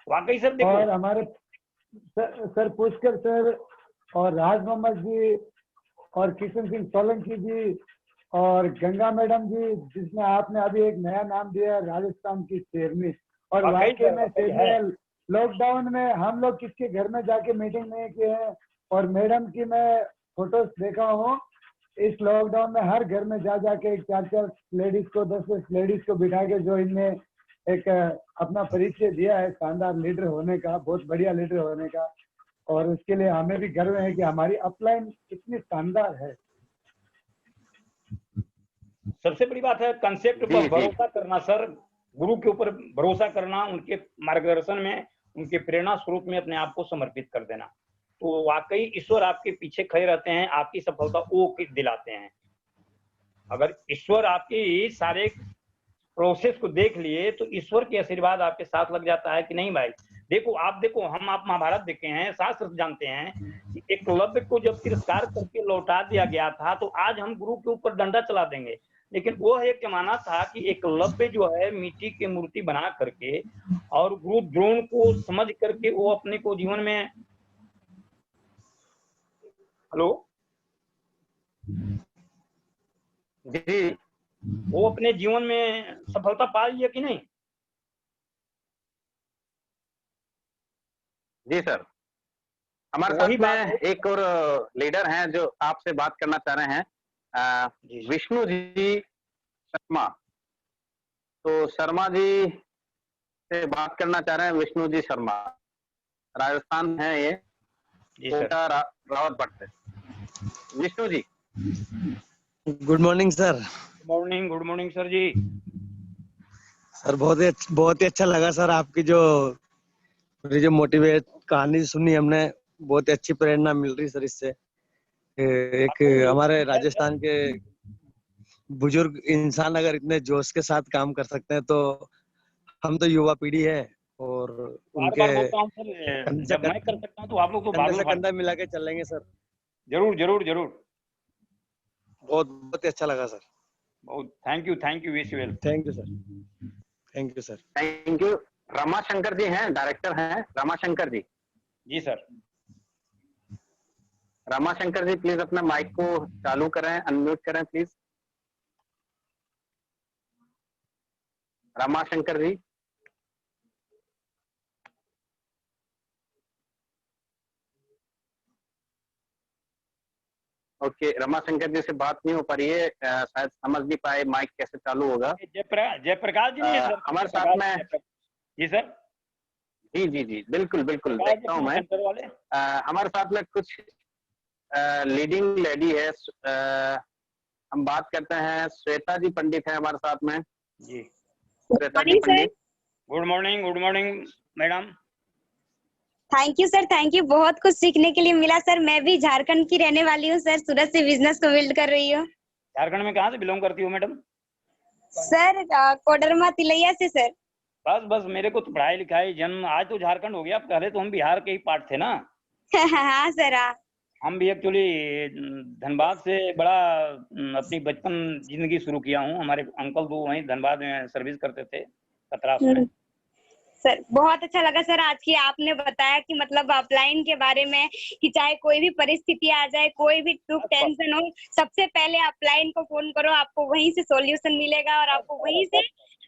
वाकई सर देखो, और हमारे सर पुष्कर सर और राज मोहम्मद जी और किशन सिंह सोलंकी जी और गंगा मैडम जी, जिसमें आपने अभी एक नया नाम दिया है, राजस्थान की शेरनी। और वाकई में शेरनी, लॉकडाउन में हम लोग किसके घर में जाके मीटिंग नहीं किए हैं, और मैडम की मैं फोटोज देखा हूँ, इस लॉकडाउन में हर घर में जा जाके 4-4 लेडीज को 10-10 लेडीज को बिठा के जो इनने एक अपना परिचय दिया है शानदार लीडर होने का, बहुत बढ़िया लीडर होने का, और उसके लिए हमें भी गर्व है कि हमारी अपलाइन कितनी शानदार है। सबसे बड़ी बात है कंसेप्ट पर भरोसा करना सर, गुरु के ऊपर भरोसा करना, उनके मार्गदर्शन में, उनके प्रेरणा स्रोत में अपने आप को समर्पित कर देना। तो वाकई ईश्वर आपके पीछे खड़े रहते हैं, आपकी सफलता वो दिलाते हैं। अगर ईश्वर आपकी सारे प्रोसेस को देख लिए तो ईश्वर के आशीर्वाद आपके साथ लग जाता है कि नहीं भाई। देखो हम आप महाभारत देखे हैं, शास्त्र जानते हैं कि एकलव्य को जब तिरस्कार करके लौटा दिया गया था तो आज हम गुरु के ऊपर डंडा चला देंगे। लेकिन वो एक जमाना था कि एकलव्य जो है मिट्टी की मूर्ति बना करके और गुरु द्रोण को समझ करके वो अपने को जीवन में जी वो अपने जीवन में सफलता पा लिया कि नहीं? जी सर, हमारे साथ में एक और लीडर हैं जो आपसे बात करना चाह रहे हैं, विष्णु जी शर्मा। तो शर्मा जी से बात करना चाह रहे हैं, विष्णु जी शर्मा, राजस्थान है ये, कोटा रावतपट से। Vishnu ji good morning sir. Good morning sir जी। सर बहुत ही अच्छा लगा सर, आपकी जो मोटिवेट कहानी सुनी हमने, बहुत ही अच्छी प्रेरणा मिल रही सर इससे। एक हमारे राजस्थान के बुजुर्ग इंसान अगर इतने जोश के साथ काम कर सकते हैं तो हम तो युवा पीढ़ी है और उनके जब मैं कर सकता हूं तो आप लोग तो कंधे से कंधा मिला के चलेंगे सर। जरूर जरूर जरूर। बहुत ही अच्छा लगा सर। बहुत thank you wish you well. Thank you sir. Thank you sir. Thank you. Ramashankar ji हैं, डायरेक्टर हैं, रमाशंकर जी। जी सर। रमाशंकर जी प्लीज अपना माइक को चालू करें, अनम्यूट करें प्लीज। रमाशंकर जी। ओके, रमाशंकर जी से बात नहीं हो पा रही है, शायद समझ नहीं पाए माइक कैसे चालू होगा। जयप्रकाश जी हमारे साथ में। जी सर। जी जी जी बिल्कुल बिल्कुल देखता हूँ मैं। हमारे साथ में कुछ लीडिंग लेडी है, हम बात करते हैं, श्वेता जी पंडित है हमारे साथ में। जी Shweta ji Pandit. Good morning madam. Thank you sir, thank you. बहुत कुछ सीखने के लिए मिला सर। मैं भी झारखंड की रहने वाली हूँ सर, सूरत से बिजनेस को बिल्ड कर रही हूँ। झारखंड में कहाँ से बिलोंग करती हो मैडम? सर कोडरमा तिलैया से सर। बस मेरे को तो पढ़ाई लिखाई जन्म, आज तो झारखंड हो गया, पहले तो हम बिहार के ही पार्ट थे ना। हाँ सर। हम भी एक्चुअली धनबाद से बड़ा अपनी बचपन जिंदगी शुरू किया हूँ। हमारे अंकल तो वहीं धनबाद में सर्विस करते थे, कतरास में। सर बहुत अच्छा लगा सर आज की आपने बताया कि मतलब अपलाइन के बारे में, कि चाहे कोई भी परिस्थिति आ जाए, कोई भी दुख टेंशन हो, सबसे पहले अपलाइन को फोन करो, आपको वहीं से सॉल्यूशन मिलेगा और आपको वहीं से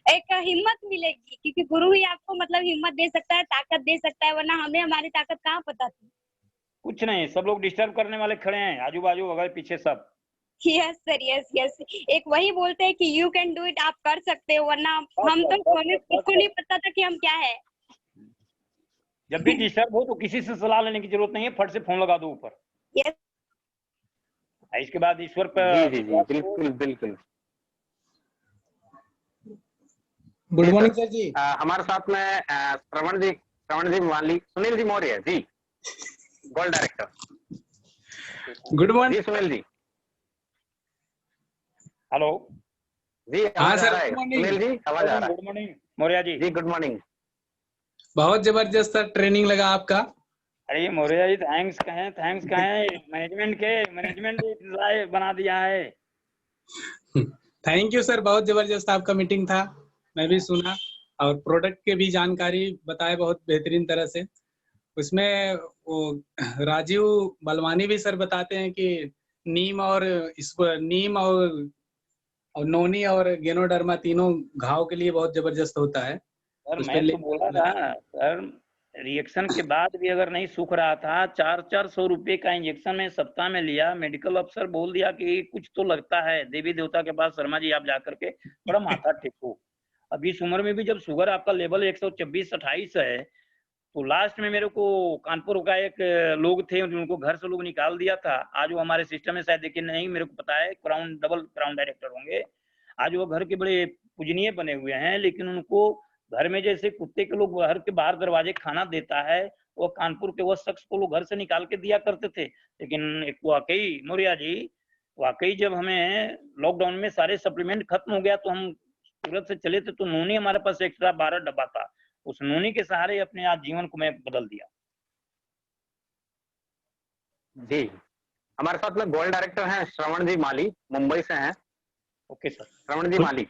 एक हिम्मत मिलेगी, क्योंकि गुरु ही आपको मतलब हिम्मत दे सकता है, ताकत दे सकता है, वरना हमें हमारी ताकत कहाँ पता थी। कुछ नहीं, सब लोग डिस्टर्ब करने वाले खड़े हैं, आजू बाजू बगल पीछे सब। Yes sir, yes. एक वही बोलते हैं कि यू कैन डू इट, आप कर सकते हो, वरना हम तो हमें खुद को नहीं पता था कि हम क्या है। जब भी डिस्टर्ब हो तो किसी से सलाह लेने की जरूरत नहीं है, फट से फोन लगा दो ऊपर। यस। इसके बाद ईश्वर पर। जी बिल्कुल। गुड मॉर्निंग सर जी। हमारे साथ में श्रवण जी माली, Sunil ji Maurya ji, gold director. Good morning जी सुनील जी। हेलो जी। हाँ सर, सुनील जी आवाज आ रहा है। Good morning Maurya ji. जी गुड मॉर्निंग। बहुत जबरदस्त सर ट्रेनिंग लगा आपका। अरे मौर्य जी थैंक्स कहें मैनेजमेंट ने बना दिया है। थैंक यू सर, बहुत जबरदस्त आपका मीटिंग था, मैं भी सुना, और प्रोडक्ट के भी जानकारी बताए बहुत बेहतरीन तरह से। उसमें वो राजीव बलवानी भी सर बताते हैं कि नीम और नोनी और गेनोडर्मा तीनों घाव के लिए बहुत जबरदस्त होता है। सर मैं तो बोला था सर, रिएक्शन के बाद भी अगर नहीं सूख रहा था, 400 रुपए का इंजेक्शन में सप्ताह में लिया। मेडिकल अफसर बोल दिया कि कुछ तो लगता है, देवी देवता के पास शर्मा जी आप जाकर के थोड़ा माथा टेको। अब इस उम्र में भी जब शुगर आपका लेवल 124-28 है, तो लास्ट में मेरे को कानपुर का एक लोग थे, उनको घर से लोग निकाल दिया था। आज वो हमारे सिस्टम में शायद देखिए नहीं, मेरे को पता है डबल क्राउन डायरेक्टर होंगे। आज वो घर के बड़े पूजनीय बने हुए हैं, लेकिन उनको घर में जैसे कुत्ते के लोग घर के बाहर दरवाजे खाना देता है, वो कानपुर के वो शख्स को लोग घर से निकाल के दिया करते थे। लेकिन एक वाकई मौर्या जी, वाकई जब हमें लॉकडाउन में सारे सप्लीमेंट खत्म हो गया तो हम सूरत से चले थे, तो नूनी हमारे पास एक्स्ट्रा 12 डब्बा था। उस नूनी के सहारे अपने आज जीवन को मैं बदल दिया। जी, हमारे साथ में गोल्ड डायरेक्टर हैं श्रवण जी माली, मुंबई से हैं। Okay sir. Shravan ji Mali,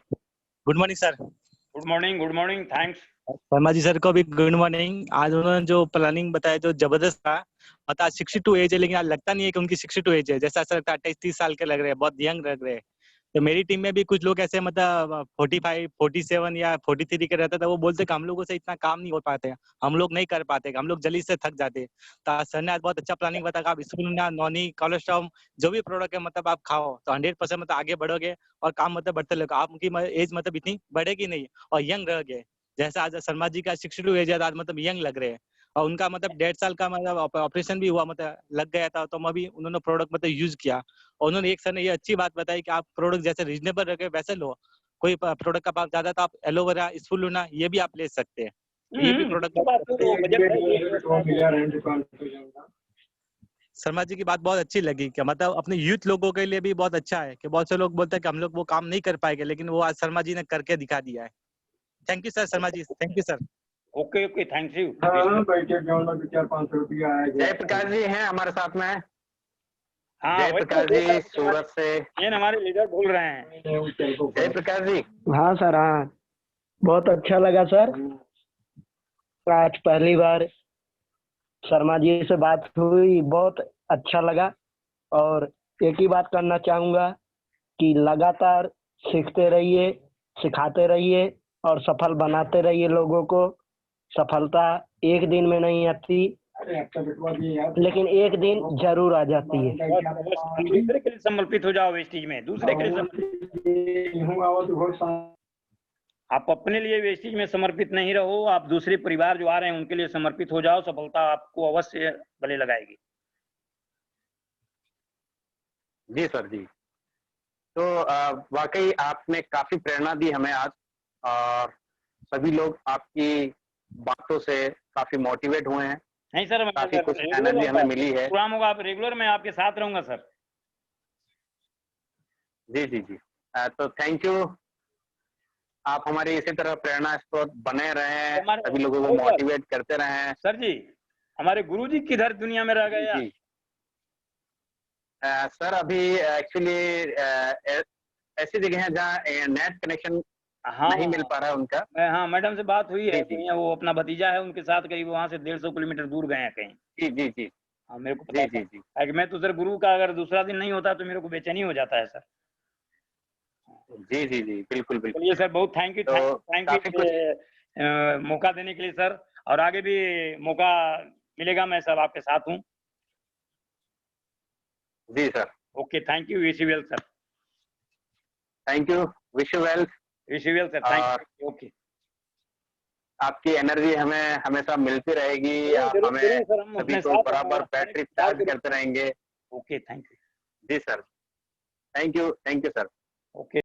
good morning sir. Good morning, thanks. Sharma ji sir को भी गुड मॉर्निंग। आज उन्होंने जो प्लानिंग बताया जो जबरदस्त था। मतलब आज 62 एज है, लेकिन आज लगता नहीं है कि उनकी 62 एज है, जैसा ऐसा लगता है 28-30 साल के लग रहे हैं, बहुत यंग लग रहे हैं। तो मेरी टीम में भी कुछ लोग ऐसे मतलब 45, 47 या 43 के रहते थे, वो बोलते कि हम लोगों से इतना काम नहीं हो पाते, हम लोग नहीं कर पाते, हम लोग जल्दी से थक जाते। तो सर ने आज बहुत अच्छा प्लानिंग बताया, आप स्पूलुना, नॉनी, कोलेस्ट्रॉल जो भी प्रोडक्ट है मतलब आप खाओ तो 100% मतलब आगे बढ़ोगे और काम मतलब बढ़ते लोगे। आपकी एज मतलब इतनी बढ़ेगी नहीं और यंग रहोगे। जैसा आज शर्मा जी का 62 एज है, आज मतलब यंग लग रहे हैं। और उनका मतलब 1.5 साल का मतलब ऑपरेशन भी हुआ, मतलब लग गया था, तो अभी उन्होंने प्रोडक्ट मतलब यूज किया। और उन्होंने एक सर ने ये अच्छी बात बताई कि आप प्रोडक्ट जैसे रीजनेबल रखे वैसे लो। कोई प्रोडक्ट का भाव ज्यादा तो आप एलोवेरा, स्पूलुना ये भी आप ले सकते हैं। ये भी प्रोडक्ट शर्मा जी की बात बहुत अच्छी लगी कि मतलब अपने यूथ लोगों के लिए भी बहुत अच्छा है कि बहुत से लोग बोलते हैं कि हम लोग वो काम नहीं कर पाएंगे, लेकिन वो आज शर्मा जी ने करके दिखा दिया है। Thank you sir Sharma ji, thank you sir. Okay, thank you. 400-500 रुपया आएगा। जयप्रकाश जी हैं हमारे साथ में। हाँ, जयप्रकाश जी सूरत से, ये हमारे लीडर बोल रहे हैं। जयप्रकाश जी। हाँ सर, हाँ बहुत अच्छा लगा सर। आज पहली बार शर्मा जी से बात हुई, बहुत अच्छा लगा। और एक ही बात करना चाहूँगा कि लगातार सीखते रहिए, सिखाते रहिए और सफल बनाते रहिए लोगों को। सफलता एक दिन में नहीं आती, लेकिन एक दिन जरूर आ जाती है। दूसरे के लिए समर्पित हो जाओ वेस्टेज में, दूसरे के लिए आप अपने लिए वेस्टेज में समर्पित नहीं रहो, आप दूसरे परिवार जो आ रहे हैं उनके लिए समर्पित हो जाओ। सफलता आपको अवश्य गले लगाएगी। जी सर जी। तो वाकई आपने काफी प्रेरणा दी हमें आज, और सभी लोग आपकी बातों से काफी मोटिवेट हुए हैं। नहीं सर, काफी कुछ एनर्जी हमें मिली है। प्रोग्राम होगा, आप रेगुलर मैं आपके साथ रहूंगा सर। जी जी जी। तो थैंक यू। आप हमारी इसी तरह प्रेरणा स्रोत बने रहें, सभी लोगों को मोटिवेट करते रहें। सर जी, हमारे गुरुजी किधर दुनिया में रह गए? जी सर, अभी एक्चुअली ऐसी जगह है जहाँ नेट कनेक्शन नहीं मिल पा रहा है उनका। हाँ, मैडम से बात हुई है, वो अपना भतीजा है उनके साथ, कहीं वहाँ से 150 किलोमीटर दूर गए हैं कहीं। जी जी जी। हाँ, मेरे को पता जी जी। मैं तो सर गुरु का अगर दूसरा दिन नहीं होता तो मेरे को बेचैनी हो जाता है सर। जी जी जी, बिल्कुल बिल्कुल। चलिए सर, बहुत थैंक यू मौका देने के लिए सर, और आगे भी मौका मिलेगा, मैं सब आपके साथ हूँ। जी sir. Okay, thank you, wish you well sir. Thank you, wish you well. Wish you well sir, thank you. Okay, आपकी एनर्जी हमें हमेशा मिलती रहेगी, आप हमें सभी को बराबर बैटरी चार्ज करते रहेंगे। Okay, thank you. जी sir, thank you sir. Okay.